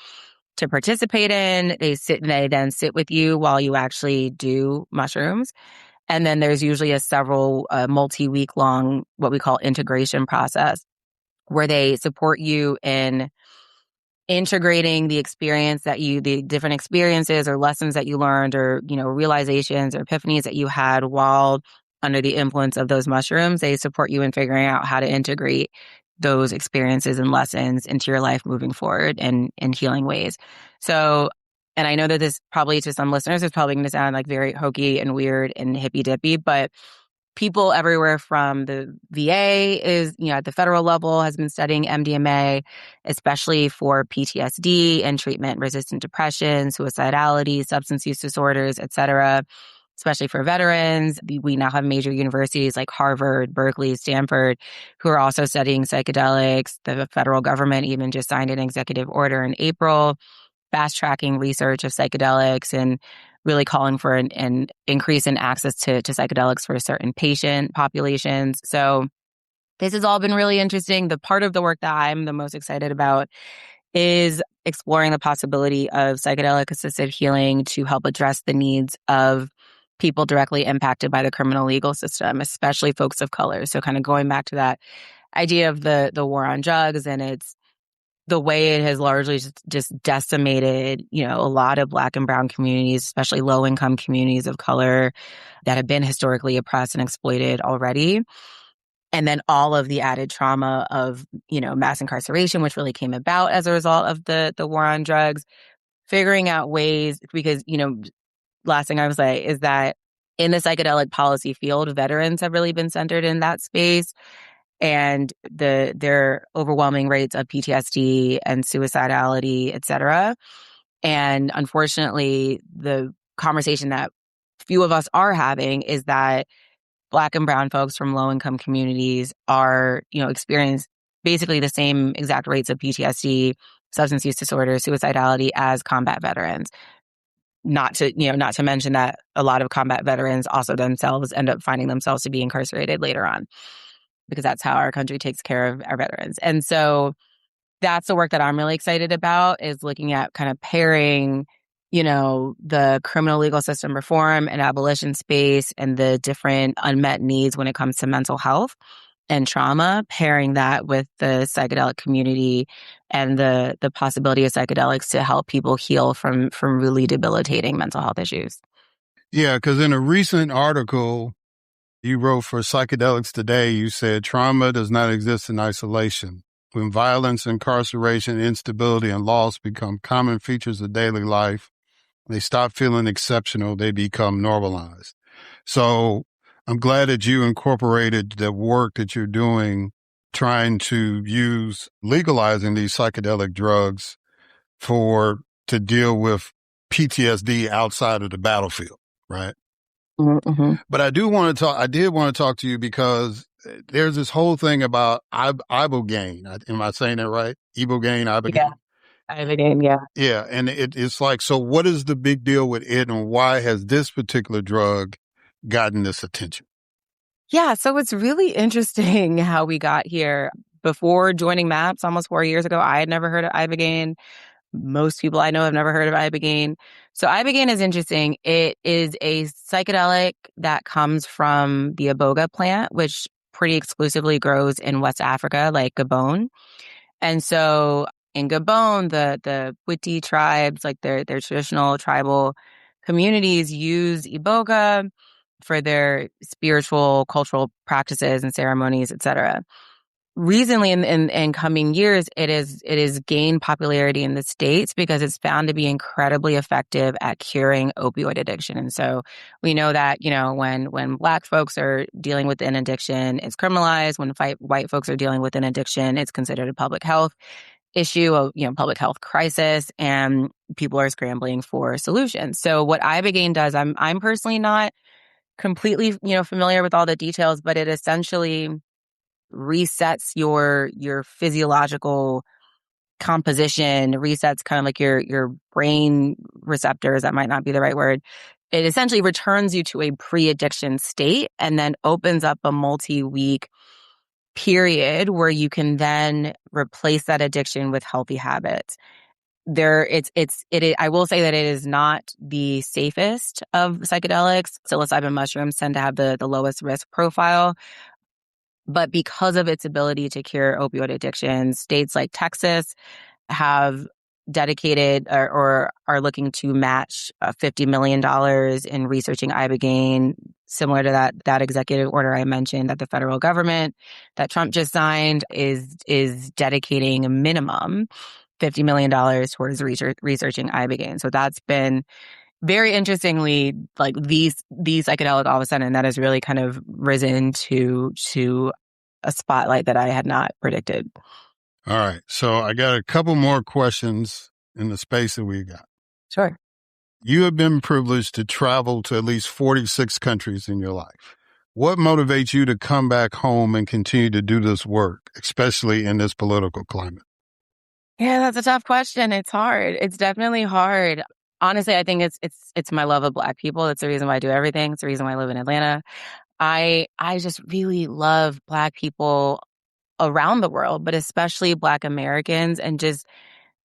S4: to participate in. They then sit with you while you actually do mushrooms. And then there's usually a multi-week long, what we call integration process, where they support you in integrating the the different experiences or lessons that you learned, or, realizations or epiphanies that you had while under the influence of those mushrooms. They support you in figuring out how to integrate those experiences and lessons into your life moving forward in healing ways. So, and I know that this probably to some listeners is probably going to sound like very hokey and weird and hippy dippy, but people everywhere from the VA at the federal level has been studying MDMA, especially for PTSD and treatment-resistant depression, suicidality, substance use disorders, et cetera, especially for veterans. We now have major universities like Harvard, Berkeley, Stanford, who are also studying psychedelics. The federal government even just signed an executive order in April, fast-tracking research of psychedelics and really calling for an increase in access to psychedelics for certain patient populations. So this has all been really interesting. The part of the work that I'm the most excited about is exploring the possibility of psychedelic-assisted healing to help address the needs of people directly impacted by the criminal legal system, especially folks of color. So kind of going back to that idea of the war on drugs, and it's the way it has largely just decimated, a lot of Black and brown communities, especially low-income communities of color that have been historically oppressed and exploited already. And then all of the added trauma of, mass incarceration, which really came about as a result of the war on drugs, figuring out ways, because, last thing I would say is that in the psychedelic policy field, veterans have really been centered in that space. And their overwhelming rates of PTSD and suicidality, et cetera. And unfortunately, the conversation that few of us are having is that Black and brown folks from low-income communities are, experience basically the same exact rates of PTSD, substance use disorder, suicidality as combat veterans. Not to mention that a lot of combat veterans also themselves end up finding themselves to be incarcerated later on, because that's how our country takes care of our veterans. And so that's the work that I'm really excited about, is looking at kind of pairing, the criminal legal system reform and abolition space and the different unmet needs when it comes to mental health and trauma, pairing that with the psychedelic community and the possibility of psychedelics to help people heal from really debilitating mental health issues.
S1: Yeah, because in a recent article you wrote for Psychedelics Today, you said trauma does not exist in isolation. When violence, incarceration, instability, and loss become common features of daily life, they stop feeling exceptional, they become normalized. So I'm glad that you incorporated the work that you're doing, trying to use legalizing these psychedelic drugs to deal with PTSD outside of the battlefield, right?
S4: Mm-hmm.
S1: But I did want to talk to you because there's this whole thing about ibogaine. Am I saying that right? Ibogaine, ibogaine?
S4: Yeah, ibogaine, yeah.
S1: Yeah, and it's like, so what is the big deal with it, and why has this particular drug gotten this attention?
S4: Yeah, so it's really interesting how we got here. Before joining MAPS almost 4 years ago, I had never heard of ibogaine. Most people I know have never heard of ibogaine. So ibogaine is interesting. It is a psychedelic that comes from the iboga plant, which pretty exclusively grows in West Africa, like Gabon. And so in Gabon, the Witi tribes, like their traditional tribal communities, use iboga for their spiritual, cultural practices and ceremonies, etc. recently in coming years, it is gained popularity in the States because it's found to be incredibly effective at curing opioid addiction. And so we know that, when Black folks are dealing with an addiction, it's criminalized. When white folks are dealing with an addiction, it's considered a public health issue, public health crisis, and people are scrambling for solutions. So what Ibogaine does, I'm personally not completely, familiar with all the details, but it essentially resets your physiological composition, resets kind of like your brain receptors. That might not be the right word. It essentially returns you to a pre-addiction state and then opens up a multi-week period where you can then replace that addiction with healthy habits. I will say that it is not the safest of psychedelics. Psilocybin mushrooms tend to have the lowest risk profile. But because of its ability to cure opioid addiction, states like Texas have dedicated or are looking to match $50 million in researching Ibogaine, similar to that executive order I mentioned that the federal government that Trump just signed is dedicating a minimum $50 million towards researching Ibogaine. So that's been very interestingly, like these psychedelic all of a sudden that has really kind of risen to a spotlight that I had not predicted.
S1: All right. So I got a couple more questions in the space that we got.
S4: Sure.
S1: You have been privileged to travel to at least 46 countries in your life. What motivates you to come back home and continue to do this work, especially in this political climate?
S4: Yeah, that's a tough question. It's hard. It's definitely hard. Honestly, I think it's my love of Black people. That's the reason why I do everything. It's the reason why I live in Atlanta. I just really love Black people around the world, but especially Black Americans, and just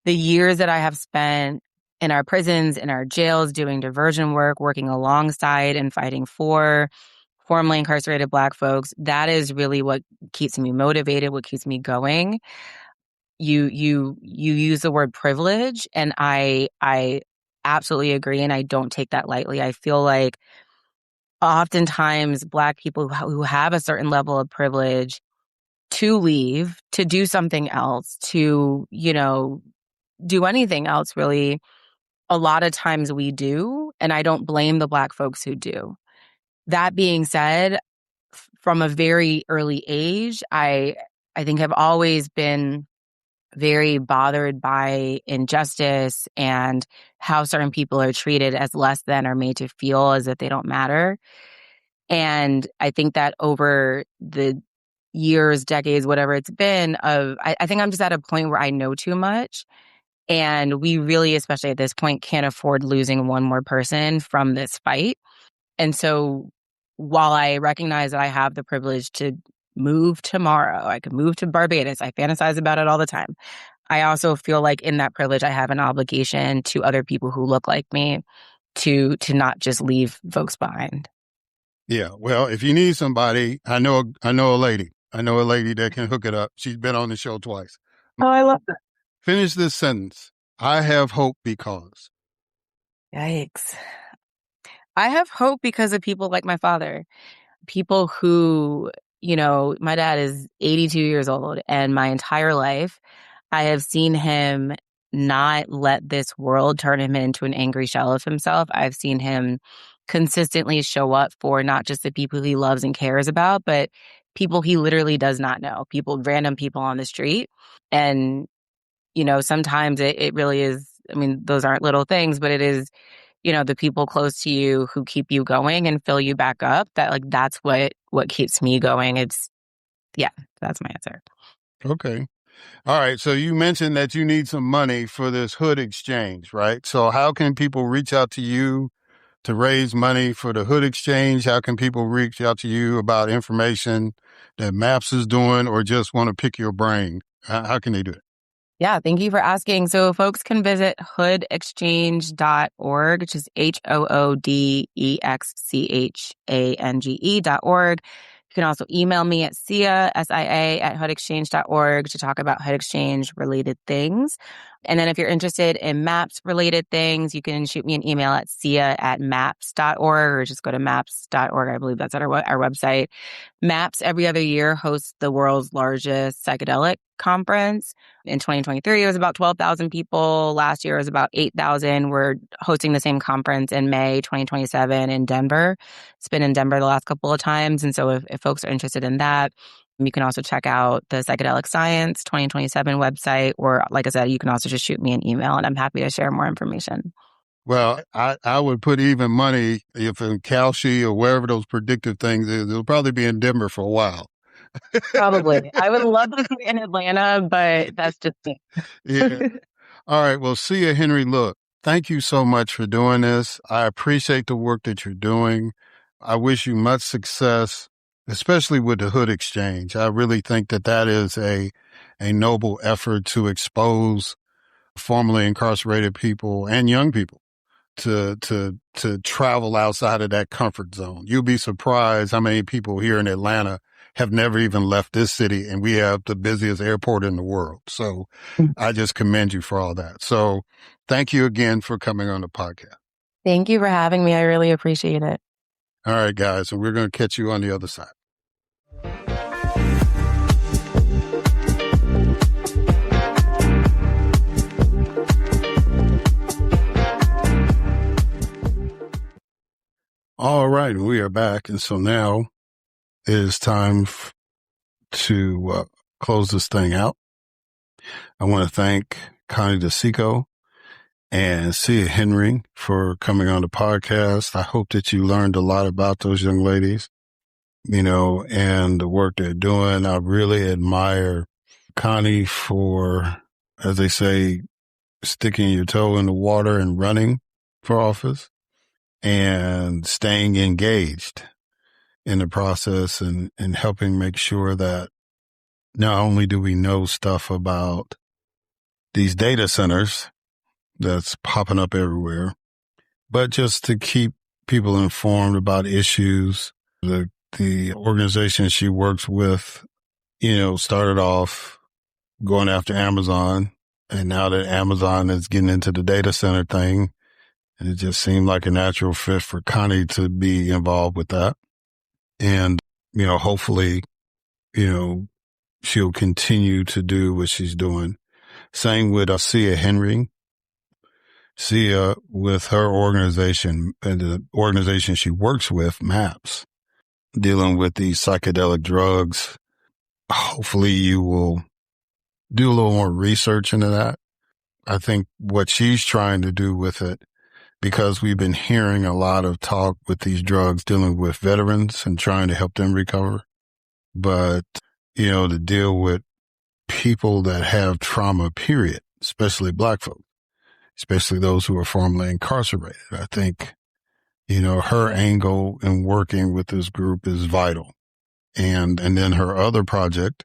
S4: the years that I have spent in our prisons, in our jails, doing diversion work, working alongside and fighting for formerly incarcerated Black folks. That is really what keeps me motivated, what keeps me going. You use the word privilege, and I absolutely agree, and I don't take that lightly. I feel like oftentimes Black people who have a certain level of privilege to leave, to do something else, to, do anything else really, a lot of times we do, and I don't blame the Black folks who do. That being said, from a very early age, I think have always been very bothered by injustice and how certain people are treated as less than or made to feel as if they don't matter. And I think that over the years, decades, whatever it's been, I think I'm just at a point where I know too much. And we really, especially at this point, can't afford losing one more person from this fight. And so while I recognize that I have the privilege to move tomorrow, I could move to Barbados, I fantasize about it all the time. I also feel like in that privilege, I have an obligation to other people who look like me to not just leave folks behind.
S1: Yeah. Well, if you need somebody, I know a lady. I know a lady that can hook it up. She's been on the show twice.
S4: Oh, I love that.
S1: Finish this sentence. I have hope because.
S4: Yikes. I have hope because of people like my father. People who, my dad is 82 years old, and my entire life I have seen him not let this world turn him into an angry shell of himself. I've seen him consistently show up for not just the people he loves and cares about, but people he literally does not know, random people on the street. And, sometimes it really is, those aren't little things, but it is, the people close to you who keep you going and fill you back up. That's what keeps me going. That's my answer.
S1: Okay. All right. So you mentioned that you need some money for this hood exchange, right? So how can people reach out to you to raise money for the hood exchange? How can people reach out to you about information that MAPS is doing, or just want to pick your brain? How can they do it?
S4: Yeah, thank you for asking. So folks can visit hoodexchange.org, which is HOODEXCHANGE.org. You can also email me at Sia, SIA, at hoodexchange.org to talk about Hood Exchange related things. And then if you're interested in MAPS related things, you can shoot me an email at sia@maps.org or just go to maps.org. I believe that's at our website. MAPS every other year hosts the world's largest psychedelic conference. In 2023, it was about 12,000 people. Last year, it was about 8,000. We're hosting the same conference in May 2027 in Denver. It's been in Denver the last couple of times. And so if folks are interested in that, you can also check out the Psychedelic Science 2027 website, or like I said, you can also just shoot me an email and I'm happy to share more information.
S1: Well, I would put even money if in Calshi or wherever those predictive things is, it'll probably be in Denver for a while.
S4: Probably. I would love to be in Atlanta, but that's just it.
S1: Yeah. All right. Well, Sia Henry, look, thank you so much for doing this. I appreciate the work that you're doing. I wish you much success, especially with the Hood Exchange. I really think that is a noble effort to expose formerly incarcerated people and young people to travel outside of that comfort zone. You'll be surprised how many people here in Atlanta have never even left this city, and we have the busiest airport in the world. So I just commend you for all that. So thank you again for coming on the podcast.
S4: Thank you for having me. I really appreciate it.
S1: All right, guys. And we're going to catch you on the other side. All right, we are back. And so now it is time to close this thing out. I want to thank Connie Di Cicco and Sia Henry for coming on the podcast. I hope that you learned a lot about those young ladies, and the work they're doing. I really admire Connie for, as they say, sticking your toe in the water and running for office and staying engaged in the process and helping make sure that not only do we know stuff about these data centers that's popping up everywhere, but just to keep people informed about issues. The organization she works with, started off going after Amazon, and now that Amazon is getting into the data center thing, and it just seemed like a natural fit for Connie to be involved with that. And, hopefully, she'll continue to do what she's doing. Same with Sia Henry. Sia, with her organization and the organization she works with, MAPS, dealing with these psychedelic drugs. Hopefully you will do a little more research into that. I think what she's trying to do with it, because we've been hearing a lot of talk with these drugs dealing with veterans and trying to help them recover. But, to deal with people that have trauma, period, especially Black folks, especially those who are formerly incarcerated. I think, her angle in working with this group is vital. And then her other project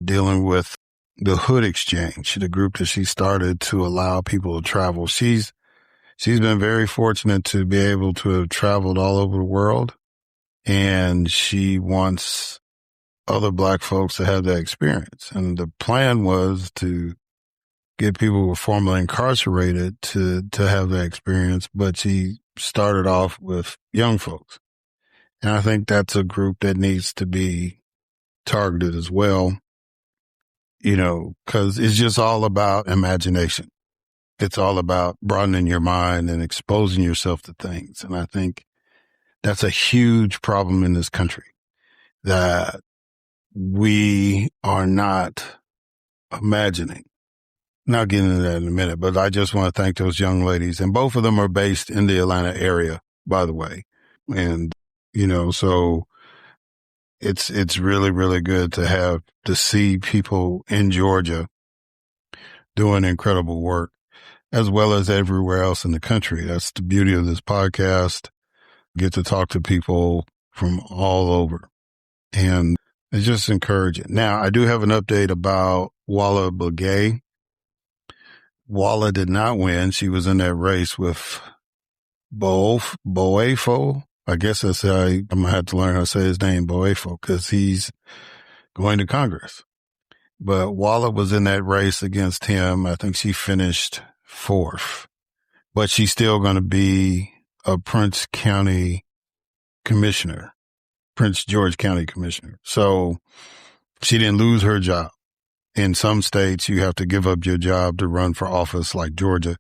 S1: dealing with the Hood Exchange, the group that she started to allow people to travel. She's been very fortunate to be able to have traveled all over the world, and she wants other Black folks to have that experience. And the plan was to get people who were formerly incarcerated to have that experience, but she started off with young folks. And I think that's a group that needs to be targeted as well, because it's just all about imagination. It's all about broadening your mind and exposing yourself to things. And I think that's a huge problem in this country, that we are not imagining. Not getting into that in a minute, but I just want to thank those young ladies. And both of them are based in the Atlanta area, by the way. And, so it's really, really good to see people in Georgia doing incredible work, as well as everywhere else in the country. That's the beauty of this podcast. Get to talk to people from all over. And it's just encouraging. Now, I do have an update about Walla Begay. Walla did not win. She was in that race with Boafo, I guess that's how I'm going to have to learn how to say his name, Boefo, because he's going to Congress. But Walla was in that race against him. I think she finished 4th. But she's still going to be a Prince George County commissioner. So she didn't lose her job. In some states, you have to give up your job to run for office, like Georgia.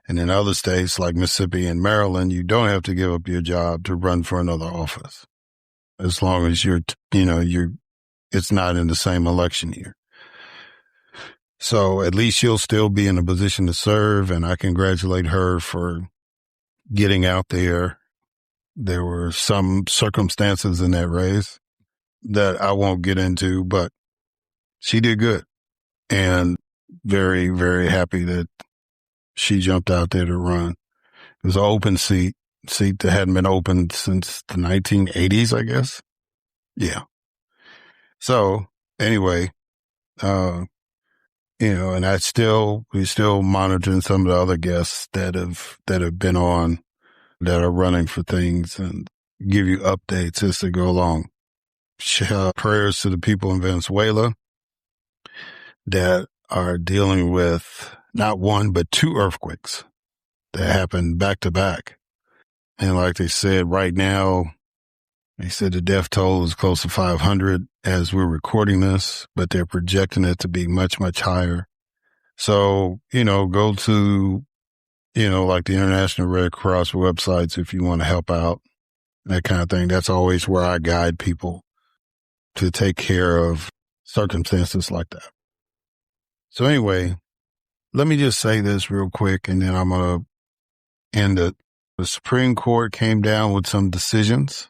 S1: And in other states, like Mississippi and Maryland, you don't have to give up your job to run for another office, as long as it's not in the same election year. So at least she'll still be in a position to serve, and I congratulate her for getting out there. There were some circumstances in that race that I won't get into, but she did good, and very, very happy that she jumped out there to run. It was an open seat that hadn't been opened since the 1980s, I guess. Yeah. So anyway, and we're still monitoring some of the other guests that have been on, that are running for things, and give you updates as they go along. Prayers to the people in Venezuela that are dealing with not one, but 2 earthquakes that happened back to back. And like they said, right now, they said the death toll is close to 500 as we're recording this, but they're projecting it to be much, much higher. So, go to, like the International Red Cross websites if you want to help out, that kind of thing. That's always where I guide people to take care of circumstances like that. So anyway, let me just say this real quick, and then I'm going to end it. The Supreme Court came down with some decisions,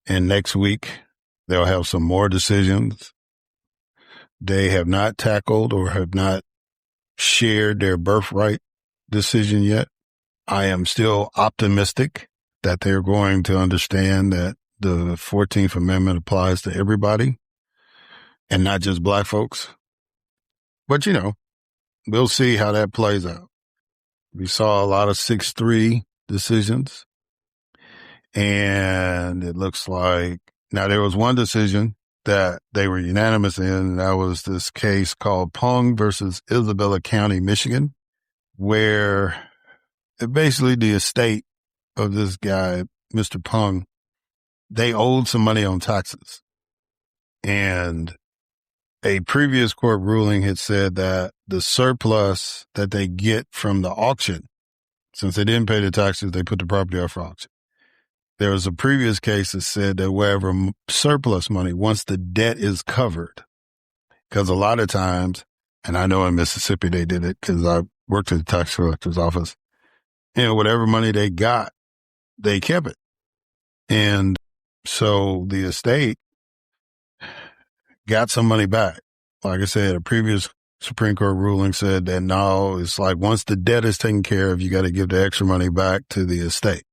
S1: and next week they'll have some more decisions. They have not tackled or have not shared their birthright decision yet. I am still optimistic that they're going to understand that the 14th Amendment applies to everybody and not just Black folks. But, we'll see how that plays out. We saw a lot of 6-3 decisions, and it looks like now there was one decision that they were unanimous in, and that was this case called Pung versus Isabella County, Michigan, where basically the estate of this guy, Mr. Pung, they owed some money on taxes. And a previous court ruling had said that the surplus that they get from the auction, since they didn't pay the taxes, they put the property up for auction. There was a previous case that said that wherever surplus money, once the debt is covered, because a lot of times, and I know in Mississippi they did it because I worked at the tax collector's office, whatever money they got, they kept it. And so the estate got some money back. Like I said, a previous Supreme Court ruling said that no, it's like once the debt is taken care of, you got to give the extra money back to the estate,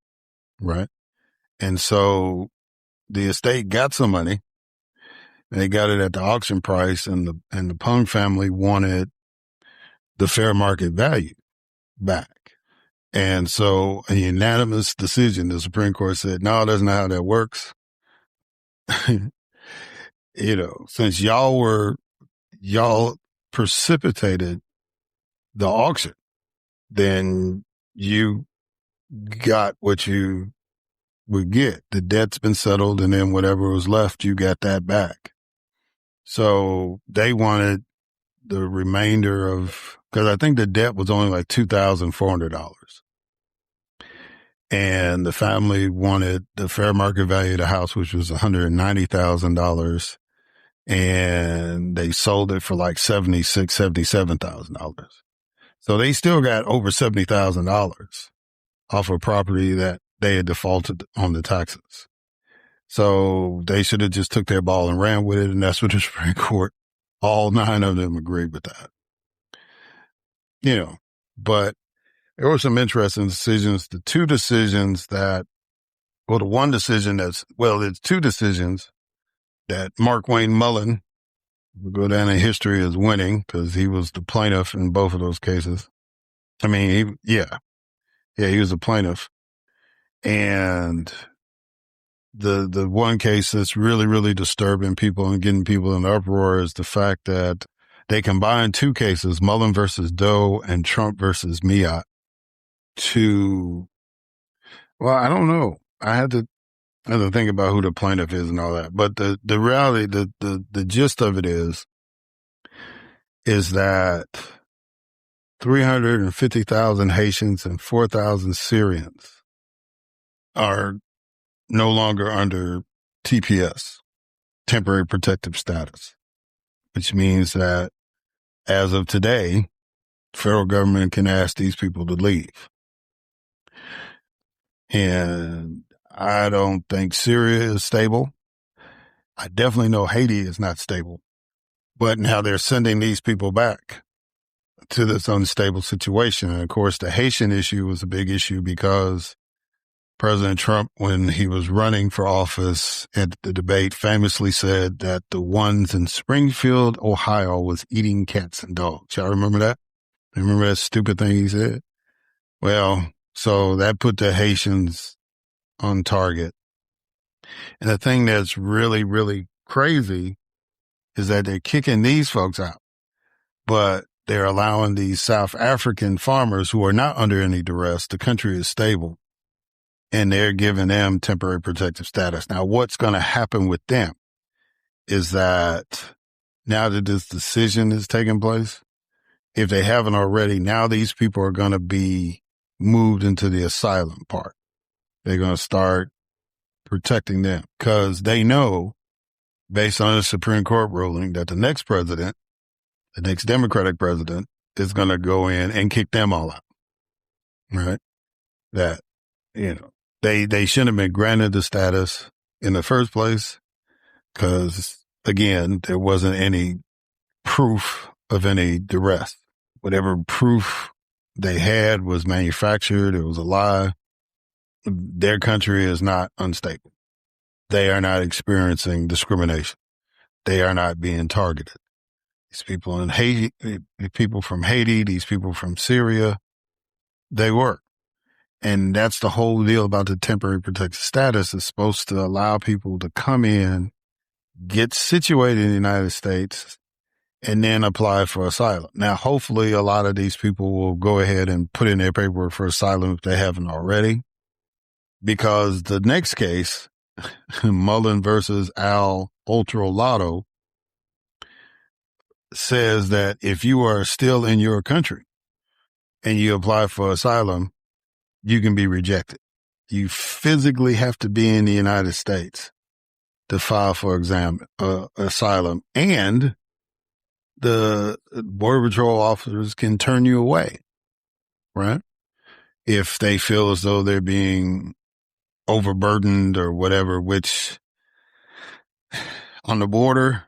S1: right? And so the estate got some money. They got it at the auction price, and the Pung family wanted the fair market value back. And so a unanimous decision, the Supreme Court said, no, that's not how that works. Since y'all precipitated the auction, then you got what you would get. The debt's been settled, and then whatever was left, you got that back. So they wanted the remainder of, because I think the debt was only like $2,400. And the family wanted the fair market value of the house, which was $190,000. And they sold it for like $77,000. So they still got over $70,000 off a property that they had defaulted on the taxes. So they should have just took their ball and ran with it. And that's what the Supreme Court, all 9 of them agreed with that. But there were some interesting decisions. The 2 decisions the one decision it's 2 decisions that Mark Wayne Mullen will go down in history as winning because he was the plaintiff in both of those cases. I mean, he was a plaintiff. And the one case that's really, really disturbing people and getting people in uproar is the fact that they combined two cases, Mullen versus Doe and Trump versus Miot, well, I don't know. I had to think about who the plaintiff is and all that. But the reality, the gist of it is that 350,000 Haitians and 4,000 Syrians are no longer under TPS, temporary protective status, which means that as of today, the federal government can ask these people to leave. And I don't think Syria is stable. I definitely know Haiti is not stable. But now they're sending these people back to this unstable situation. And of course, the Haitian issue was a big issue because President Trump, when he was running for office at the debate, famously said that the ones in Springfield, Ohio was eating cats and dogs. Y'all remember that? Remember that stupid thing he said? Well, so that put the Haitians on target. And the thing that's really, really crazy is that they're kicking these folks out, but they're allowing these South African farmers who are not under any duress. The country is stable, and they're giving them temporary protective status. Now, what's going to happen with them is that now that this decision is taking place, if they haven't already, now these people are going to be moved into the asylum part. They're going to start protecting them because they know, based on the Supreme Court ruling, that the next president, the next Democratic president, is going to go in and kick them all out. Right? That, they shouldn't have been granted the status in the first place because, again, there wasn't any proof of any duress. Whatever proof they had was manufactured. It was a lie. Their country is not unstable. They are not experiencing discrimination. They are not being targeted. These people in Haiti, people from Haiti, these people from Syria, they were. And that's the whole deal about the temporary protected status. It's supposed to allow people to come in, get situated in the United States, and then apply for asylum. Now, hopefully a lot of these people will go ahead and put in their paperwork for asylum if they haven't already. Because the next case, Mullen versus Al Ultralato, says that if you are still in your country and you apply for asylum, you can be rejected. You physically have to be in the United States to file for asylum, and the Border Patrol officers can turn you away, right? If they feel as though they're being overburdened or whatever, which on the border,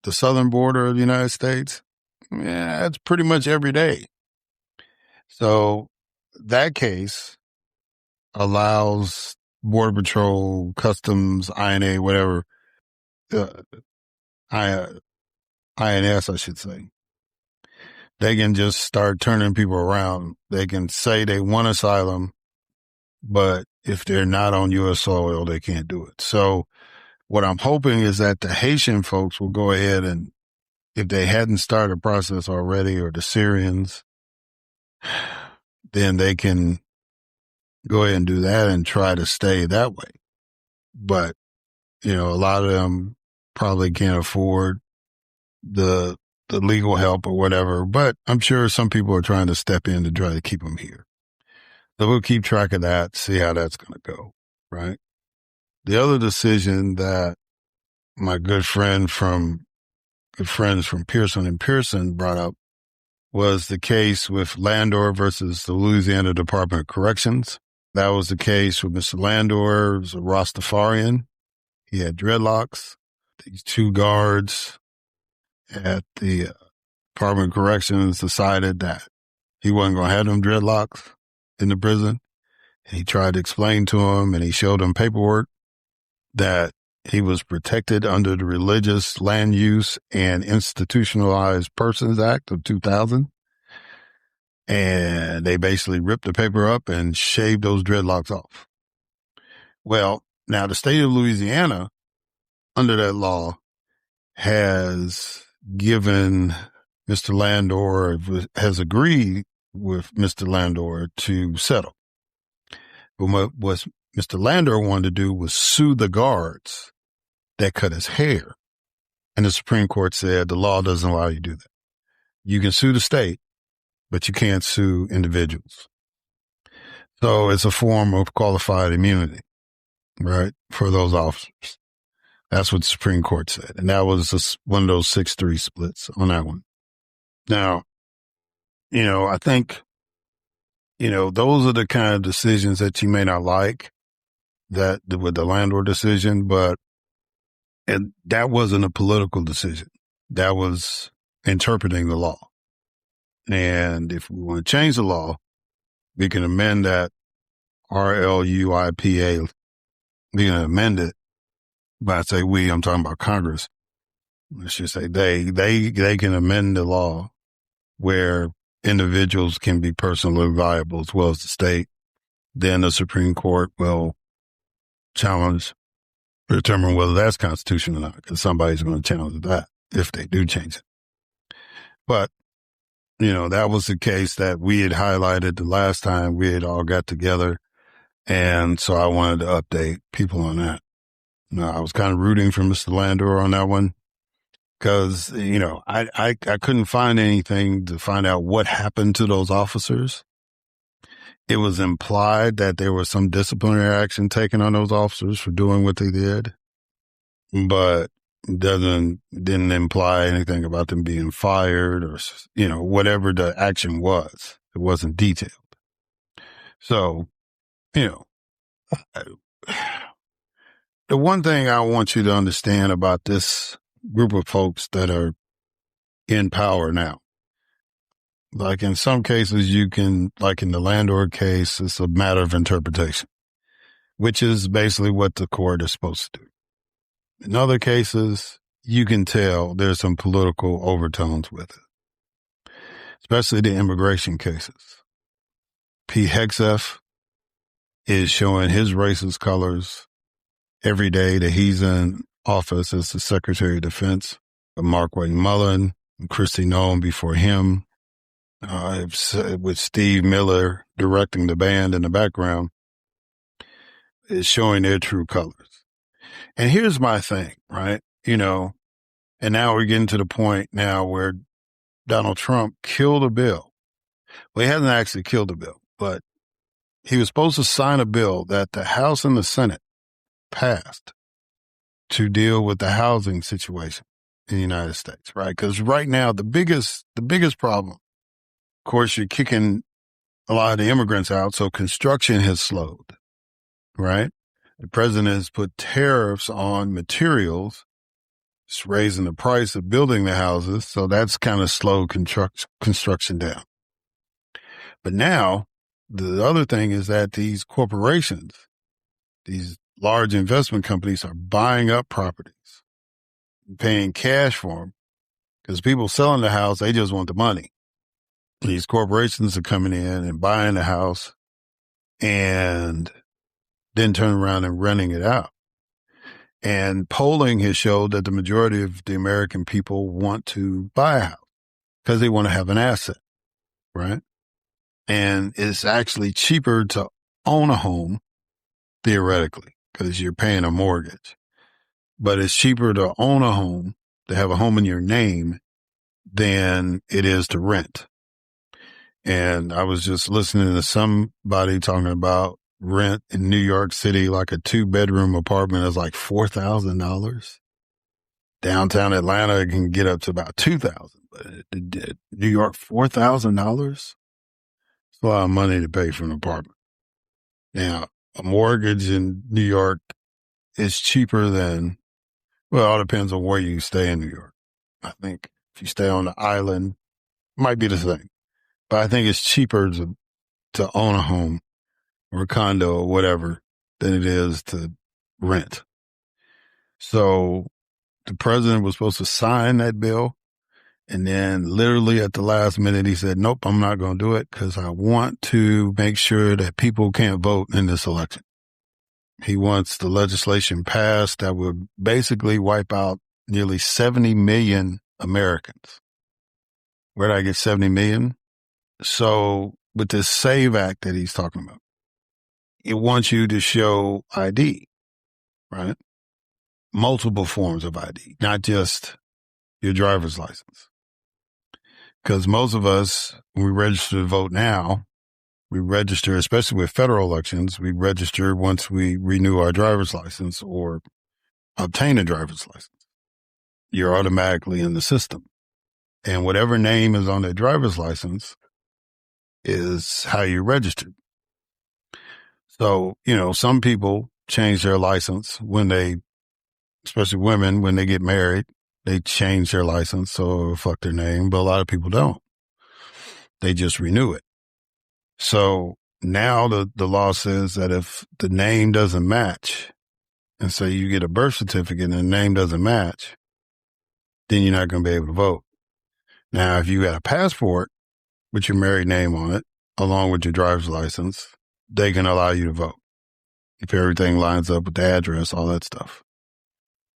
S1: the southern border of the United States, that's pretty much every day. So that case allows Border Patrol, Customs, INA, whatever, INS, I should say. They can just start turning people around. They can say they want asylum, but if they're not on U.S. soil, they can't do it. So what I'm hoping is that the Haitian folks will go ahead and, if they hadn't started a process already, or the Syrians, then they can go ahead and do that and try to stay that way. But, a lot of them probably can't afford the legal help or whatever, but I'm sure some people are trying to step in to try to keep them here. So we'll keep track of that, see how that's going to go, right? The other decision that my good friends from Pearson and Pearson brought up was the case with Landor versus the Louisiana Department of Corrections. That was the case with Mr. Landor. He was a Rastafarian. He had dreadlocks. These two guards at the Department of Corrections decided that he wasn't going to have them dreadlocks in the prison. And he tried to explain to him, and he showed him paperwork that he was protected under the Religious Land Use and Institutionalized Persons Act of 2000. And they basically ripped the paper up and shaved those dreadlocks off. Well, now the state of Louisiana, under that law, has given Mr. Landor, has agreed with Mr. Landor to settle. But what Mr. Landor wanted to do was sue the guards that cut his hair. And the Supreme Court said the law doesn't allow you to do that. You can sue the state, but you can't sue individuals. So it's a form of qualified immunity, right, for those officers. That's what the Supreme Court said. And that was one of those 6-3 splits on that one. Now, I think, those are the kind of decisions that you may not like, that with the Landor decision, but that wasn't a political decision. That was interpreting the law. And if we want to change the law, we can amend that RLUIPA. We can amend it. But I say we, I'm talking about Congress. I should say they can amend the law where individuals can be personally liable as well as the state. Then the Supreme Court will determine whether that's constitutional or not, because somebody's going to challenge that if they do change it. But, that was the case that we had highlighted the last time we had all got together. And so I wanted to update people on that. I was kind of rooting for Mr. Landor on that one because, I couldn't find anything to find out what happened to those officers. It was implied that there was some disciplinary action taken on those officers for doing what they did, but didn't imply anything about them being fired or, whatever the action was. It wasn't detailed. So, the one thing I want you to understand about this group of folks that are in power now, like in some cases you can, like in the Landor case, it's a matter of interpretation, which is basically what the court is supposed to do. In other cases, you can tell there's some political overtones with it, especially the immigration cases. Pete Hegseth is showing his racist colors every day that he's in office as the Secretary of Defense. Mark Wayne Mullen and Kristi Noem before him, with Steve Miller directing the band in the background, is showing their true colors. And here's my thing, right? And now we're getting to the point now where Donald Trump killed a bill. Well, he hasn't actually killed a bill, but he was supposed to sign a bill that the House and the Senate passed to deal with the housing situation in the United States, right? Because right now, the biggest problem, of course, you're kicking a lot of the immigrants out, so construction has slowed, right? The president has put tariffs on materials. It's raising the price of building the houses, so that's kind of slowed construction down. But now, the other thing is that these corporations, these large investment companies are buying up properties, paying cash for them, because people selling the house, they just want the money. These corporations are coming in and buying the house and then turning around and renting it out. And polling has showed that the majority of the American people want to buy a house because they want to have an asset, right? And it's actually cheaper to own a home, theoretically, because you're paying a mortgage. But it's cheaper to own a home, to have a home in your name, than it is to rent. And I was just listening to somebody talking about rent in New York City, like a 2-bedroom apartment is like $4,000. Downtown Atlanta it can get up to about $2,000, but New York, $4,000? It's a lot of money to pay for an apartment. Now, a mortgage in New York is cheaper than, well, it all depends on where you stay in New York. I think if you stay on the island, it might be the same. But I think it's cheaper to own a home or a condo or whatever than it is to rent. So the president was supposed to sign that bill. And then literally at the last minute, he said, nope, I'm not going to do it because I want to make sure that people can't vote in this election. He wants the legislation passed that would basically wipe out nearly 70 million Americans. Where did I get 70 million? So with this SAVE Act that he's talking about, it wants you to show ID, right? Multiple forms of ID, not just your driver's license. Because most of us, when we register to vote now, we register, especially with federal elections, we register once we renew our driver's license or obtain a driver's license. You're automatically in the system. And whatever name is on that driver's license is how you registered. So, some people change their license when they, especially women, when they get married, they change their license so it'll reflect their name, but a lot of people don't. They just renew it. So now the law says that if the name doesn't match, and say you get a birth certificate and the name doesn't match, then you're not going to be able to vote. Now, if you got a passport with your married name on it, along with your driver's license, they can allow you to vote. If everything lines up with the address, all that stuff.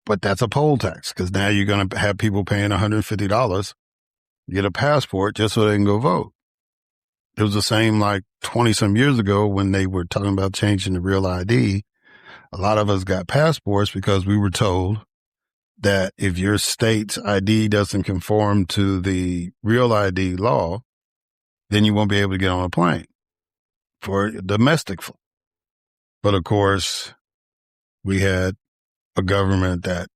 S1: But that's a poll tax, because now you're going to have people paying $150 to get a passport just so they can go vote. It was the same like 20 some years ago when they were talking about changing the real ID. A lot of us got passports because we were told that if your state's ID doesn't conform to the real ID law, then you won't be able to get on a plane for domestic flight. But of course, we had a government that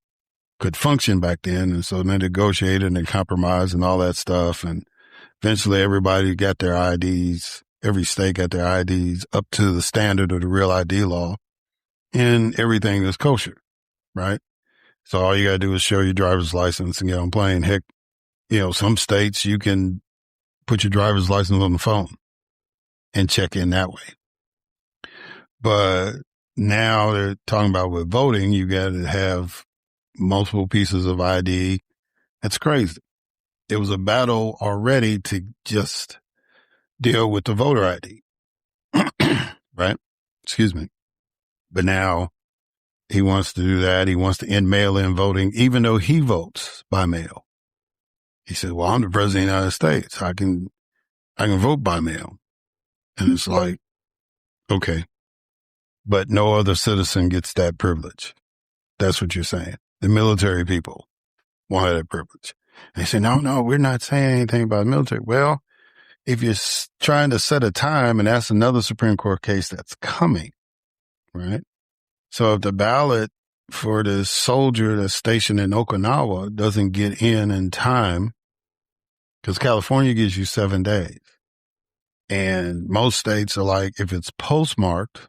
S1: could function back then. And so they negotiated and compromised and all that stuff. And eventually everybody got their IDs. Every state got their IDs up to the standard of the real ID law, and everything is kosher, right? So all you got to do is show your driver's license and get on a plane. Heck, some states you can put your driver's license on the phone and check in that way. But now they're talking about with voting, you got to have multiple pieces of ID. That's crazy. It was a battle already to just deal with the voter ID, right? Excuse me. But now he wants to do that. He wants to end mail-in voting, even though he votes by mail. He said, well, I'm the president of the United States. I can vote by mail. And it's like, okay. But no other citizen gets that privilege. That's what you're saying. The military people won't have that privilege. And they say, no, we're not saying anything about the military. Well, if you're trying to set a time, and that's another Supreme Court case that's coming, right? So if the ballot for the soldier that's stationed in Okinawa doesn't get in time, because California gives you 7 days. And most states are like, if it's postmarked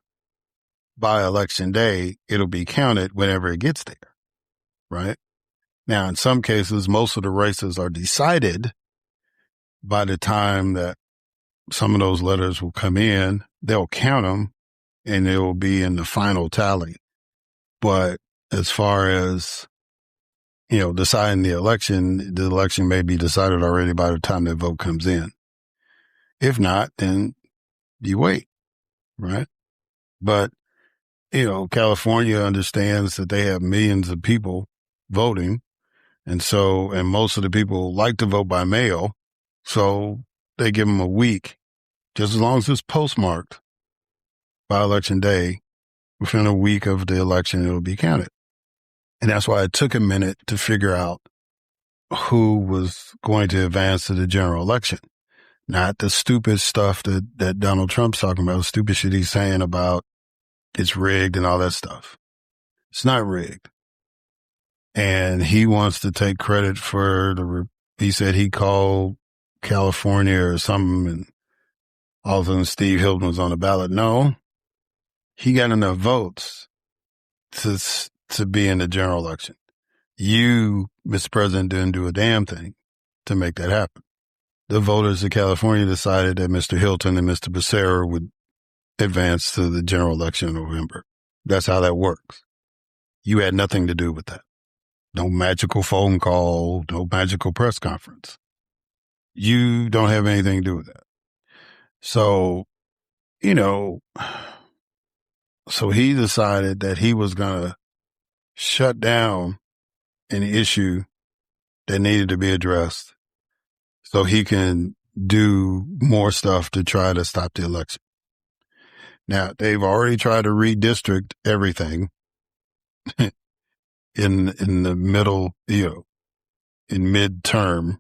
S1: by election day, it'll be counted whenever it gets there, right? Now, in some cases, most of the races are decided by the time that some of those letters will come in. They'll count them, and it will be in the final tally. But as far as, deciding the election may be decided already by the time that vote comes in. If not, then you wait, right? But, California understands that they have millions of people voting. And most of the people like to vote by mail. So they give them a week, just as long as it's postmarked by election day. Within a week of the election, it'll be counted. And that's why it took a minute to figure out who was going to advance to the general election. Not the stupid stuff that Donald Trump's talking about, the stupid shit he's saying about it's rigged and all that stuff. It's not rigged. And he wants to take credit for he said he called California or something, and all of a sudden Steve Hilton was on the ballot. No, he got enough votes to be in the general election. You, Mr. President, didn't do a damn thing to make that happen. The voters of California decided that Mr. Hilton and Mr. Becerra would advance to the general election in November. That's how that works. You had nothing to do with that. No magical phone call, no magical press conference. You don't have anything to do with that. So, So he decided that he was going to shut down an issue that needed to be addressed so he can do more stuff to try to stop the election. Now, they've already tried to redistrict everything in the middle, in midterm,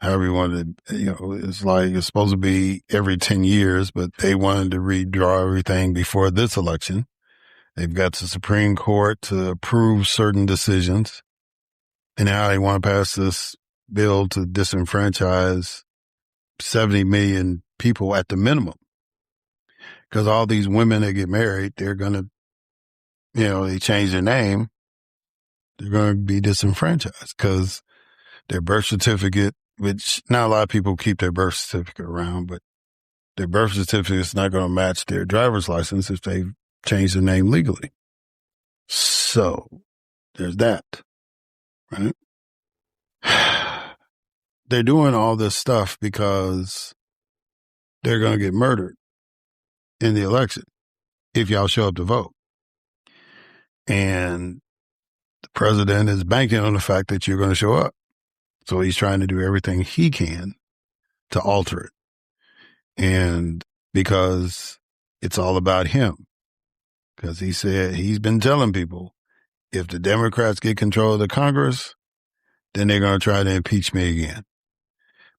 S1: however you wanted to, it's like it's supposed to be every 10 years, but they wanted to redraw everything before this election. They've got the Supreme Court to approve certain decisions. And now they want to pass this bill to disenfranchise 70 million people at the minimum. Because all these women that get married, they're going to, they change their name. They're going to be disenfranchised because their birth certificate, which not a lot of people keep their birth certificate around, but their birth certificate is not going to match their driver's license if they change their name legally. So there's that, right? They're doing all this stuff because they're going to get murdered in the election if y'all show up to vote. And the president is banking on the fact that you're going to show up. So he's trying to do everything he can to alter it. And because it's all about him. Because he said he's been telling people, if the Democrats get control of the Congress, then they're going to try to impeach me again.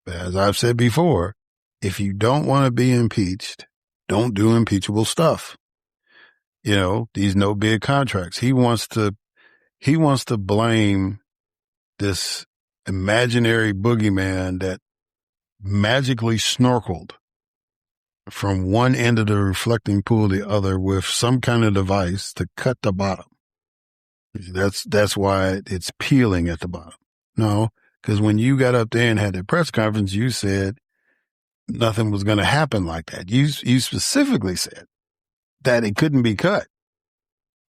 S1: But as I've said before, if you don't want to be impeached, don't do impeachable stuff. These no bid contracts. He wants to blame this imaginary boogeyman that magically snorkeled from one end of the reflecting pool to the other with some kind of device to cut the bottom. That's why it's peeling at the bottom. No, because when you got up there and had the press conference, you said nothing was going to happen like that. You specifically said that it couldn't be cut.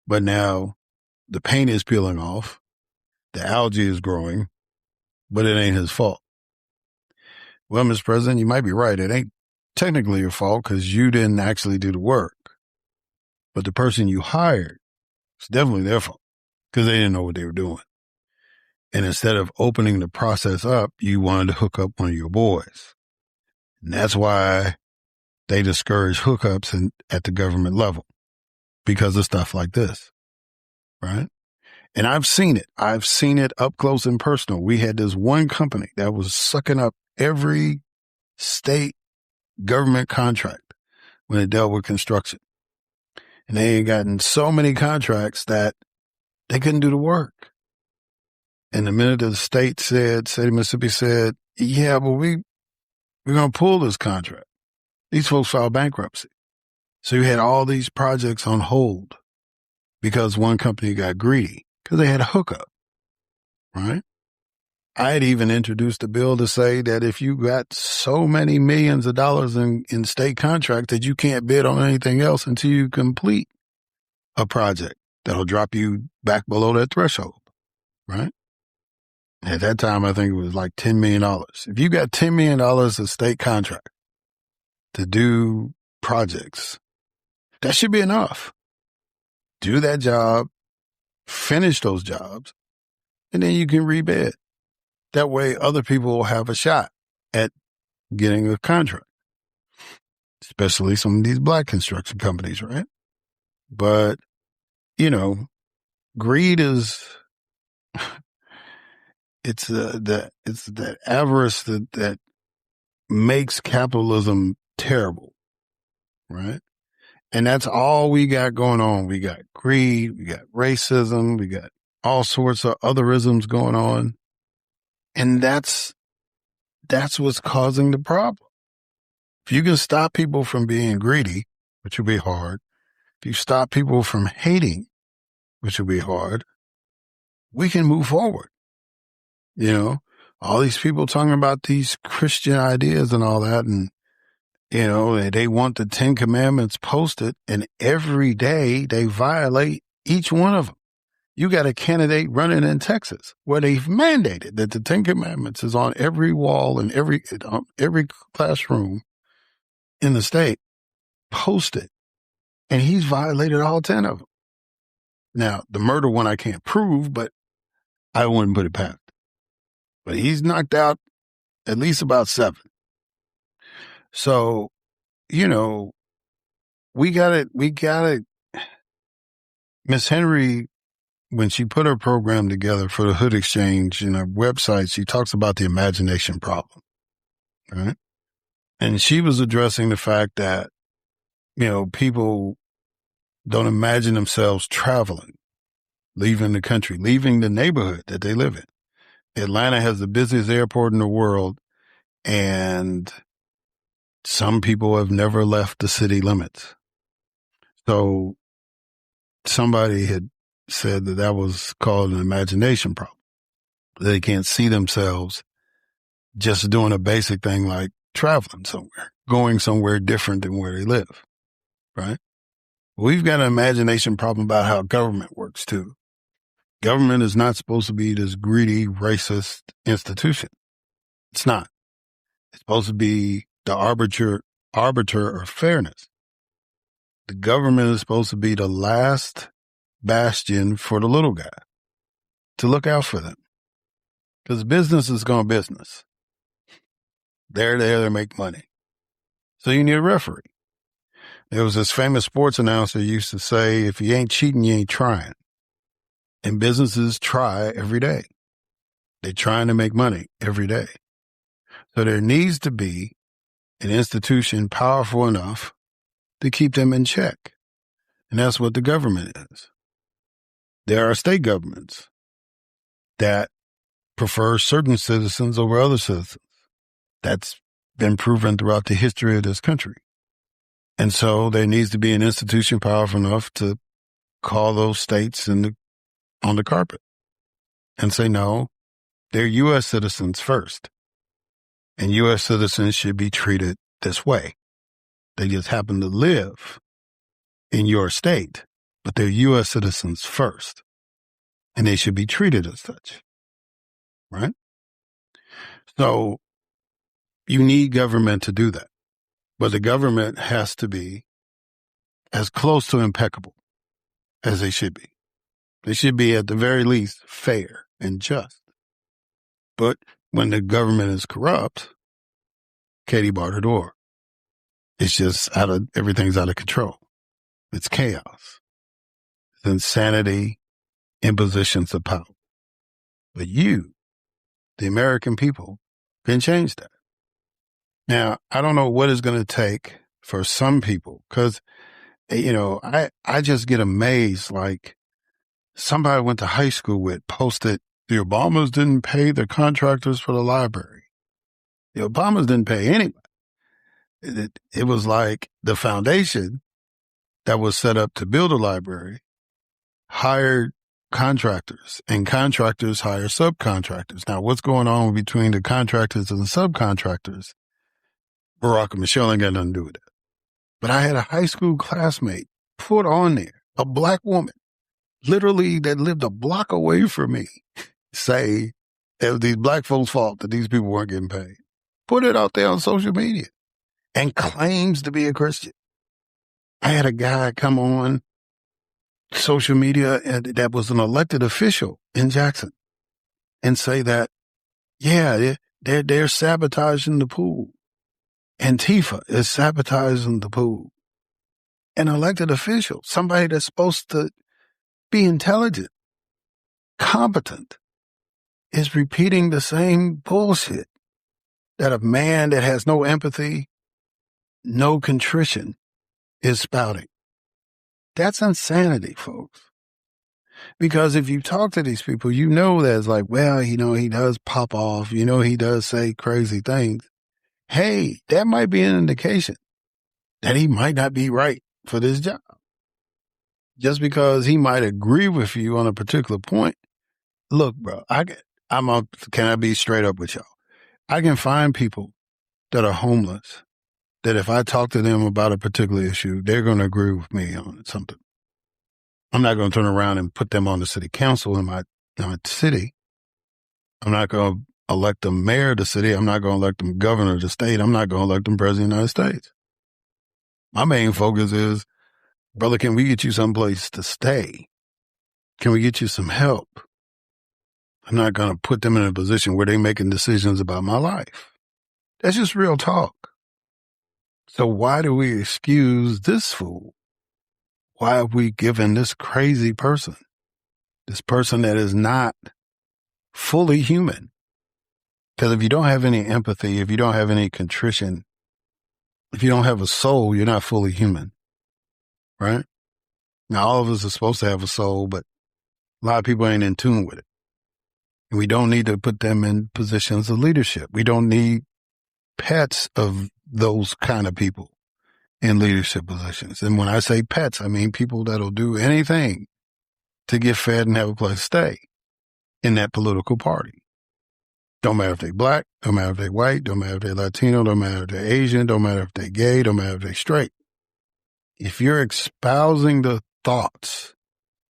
S1: But now the paint is peeling off, the algae is growing, but it ain't his fault. Well, Mr. President, you might be right. It ain't technically your fault because you didn't actually do the work. But the person you hired, it's definitely their fault because they didn't know what they were doing. And instead of opening the process up, you wanted to hook up one of your boys. And that's why they discourage hookups at the government level because of stuff like this, right? And I've seen it. I've seen it up close and personal. We had this one company that was sucking up every state government contract when it dealt with construction. And they had gotten so many contracts that they couldn't do the work. And the minute the state of Mississippi said, yeah, but we're going to pull this contract. These folks filed bankruptcy. So you had all these projects on hold because one company got greedy because they had a hookup, right? I had even introduced a bill to say that if you got so many millions of dollars in state contracts that you can't bid on anything else until you complete a project that'll drop you back below that threshold, right? At that time, I think it was like $10 million. If you got $10 million of state contract to do projects, that should be enough. Do that job, finish those jobs, and then you can rebid. That way other people will have a shot at getting a contract, especially some of these black construction companies, right? But, greed is, it's that avarice that makes capitalism terrible, right? And that's all we got going on. We got greed, we got racism, we got all sorts of otherisms going on. And that's what's causing the problem. If you can stop people from being greedy, which will be hard, if you stop people from hating, which will be hard, we can move forward. All these people talking about these Christian ideas and all that, and they want the 10 Commandments posted, and every day they violate each one of them. You got a candidate running in Texas where they've mandated that the 10 Commandments is on every wall and every classroom in the state, posted. And he's violated all 10 of them. Now, the murder one I can't prove, but I wouldn't put it past. But he's knocked out at least about 7. So, we got it. Miss Henry, when she put her program together for the Hood Exchange in her website, she talks about the imagination problem, right? And she was addressing the fact that, people don't imagine themselves traveling, leaving the country, leaving the neighborhood that they live in. Atlanta has the busiest airport in the world, and some people have never left the city limits. So somebody had said that was called an imagination problem. They can't see themselves just doing a basic thing like traveling somewhere, going somewhere different than where they live, right? We've got an imagination problem about how government works too. Government is not supposed to be this greedy, racist institution. It's not. It's supposed to be the arbiter of fairness. The government is supposed to be the last bastion for the little guy, to look out for them. Because business is going business. They're there to make money. So you need a referee. There was this famous sports announcer who used to say, if you ain't cheating, you ain't trying. And businesses try every day. They're trying to make money every day. So there needs to be an institution powerful enough to keep them in check. And that's what the government is. There are state governments that prefer certain citizens over other citizens. That's been proven throughout the history of this country. And so there needs to be an institution powerful enough to call those states on the carpet and say, no, they're U.S. citizens first. And U.S. citizens should be treated this way. They just happen to live in your state, but they're U.S. citizens first. And they should be treated as such. Right? So you need government to do that. But the government has to be as close to impeccable as they should be. They should be at the very least fair and just. But when the government is corrupt, Katie barred her door. It's just everything's out of control. It's chaos. It's insanity, impositions of power. But you, the American people, can change that. Now, I don't know what it's going to take for some people, because, I just get amazed. Like, somebody I went to high school with posted, the Obamas didn't pay the contractors for the library. The Obamas didn't pay anybody. It was like the foundation that was set up to build a library hired contractors, and contractors hire subcontractors. Now, what's going on between the contractors and the subcontractors? Barack and Michelle ain't got nothing to do with that. But I had a high school classmate put on there, a black woman, literally that lived a block away from me, say it was these black folks' fault that these people weren't getting paid. Put it out there on social media and claims to be a Christian. I had a guy come on social media that was an elected official in Jackson and say that, yeah, they're sabotaging the pool. Antifa is sabotaging the pool. An elected official, somebody that's supposed to be intelligent, competent, is repeating the same bullshit that a man that has no empathy, no contrition is spouting. That's insanity, folks. Because if you talk to these people, you know that's like, well, he does pop off. He does say crazy things. Hey, that might be an indication that he might not be right for this job. Just because he might agree with you on a particular point. Look, bro, can I be straight up with y'all? I can find people that are homeless that if I talk to them about a particular issue, they're going to agree with me on something. I'm not going to turn around and put them on the city council in my city. I'm not going to elect them mayor of the city. I'm not going to elect them governor of the state. I'm not going to elect them president of the United States. My main focus is brother, can we get you someplace to stay? Can we get you some help? I'm not going to put them in a position where they're making decisions about my life. That's just real talk. So why do we excuse this fool? Why have we given this crazy person, this person that is not fully human? Because if you don't have any empathy, if you don't have any contrition, if you don't have a soul, you're not fully human, right? Now, all of us are supposed to have a soul, but a lot of people ain't in tune with it. And we don't need to put them in positions of leadership. We don't need pets of those kind of people in leadership positions. And when I say pets, I mean people that'll do anything to get fed and have a place to stay in that political party. Don't matter if they black, don't matter if they white, don't matter if they Latino, don't matter if they Asian, don't matter if they gay, don't matter if they straight. If you're espousing the thoughts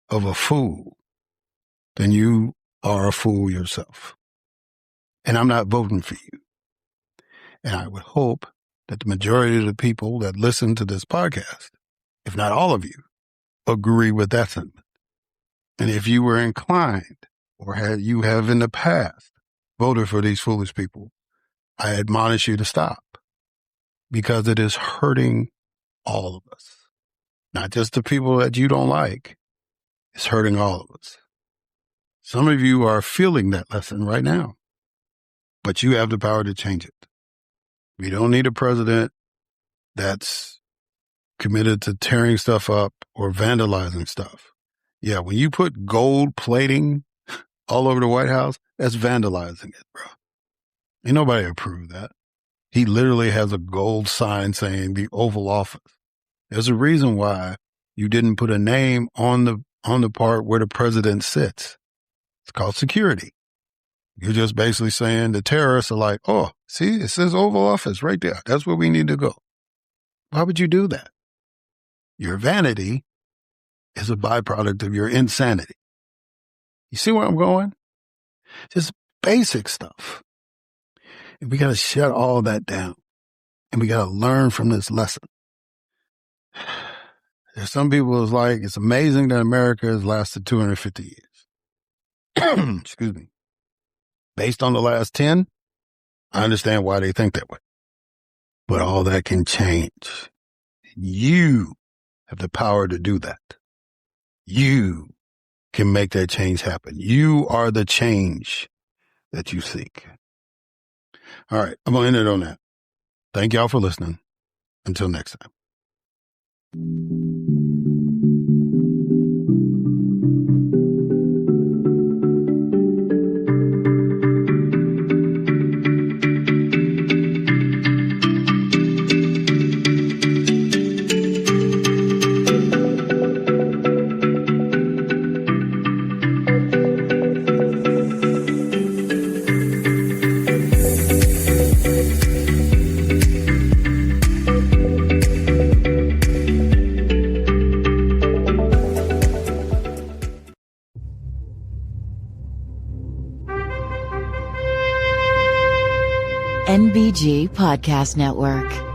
S1: of a fool, then you are a fool yourself. And I'm not voting for you. And I would hope that the majority of the people that listen to this podcast, if not all of you, agree with that sentiment. And if you were inclined or you have in the past voted for these foolish people, I admonish you to stop because it is hurting all of us. Not just the people that you don't like. It's hurting all of us. Some of you are feeling that lesson right now, but you have the power to change it. We don't need a president that's committed to tearing stuff up or vandalizing stuff. Yeah, when you put gold plating all over the White House, that's vandalizing it, bro. Ain't nobody approved that. He literally has a gold sign saying the Oval Office. There's a reason why you didn't put a name on the part where the president sits. It's called security. You're just basically saying the terrorists are like, oh, see, it says Oval Office right there. That's where we need to go. Why would you do that? Your vanity is a byproduct of your insanity. You see where I'm going? Just basic stuff. And we got to shut all that down. And we got to learn from this lesson. There's some people who's like, it's amazing that America has lasted 250 years. Excuse me. Based on the last 10, I understand why they think that way. But all that can change. You have the power to do that. You can make that change happen. You are the change that you seek. All right, I'm going to end it on that. Thank y'all for listening. Until next time.
S5: NBG Podcast Network.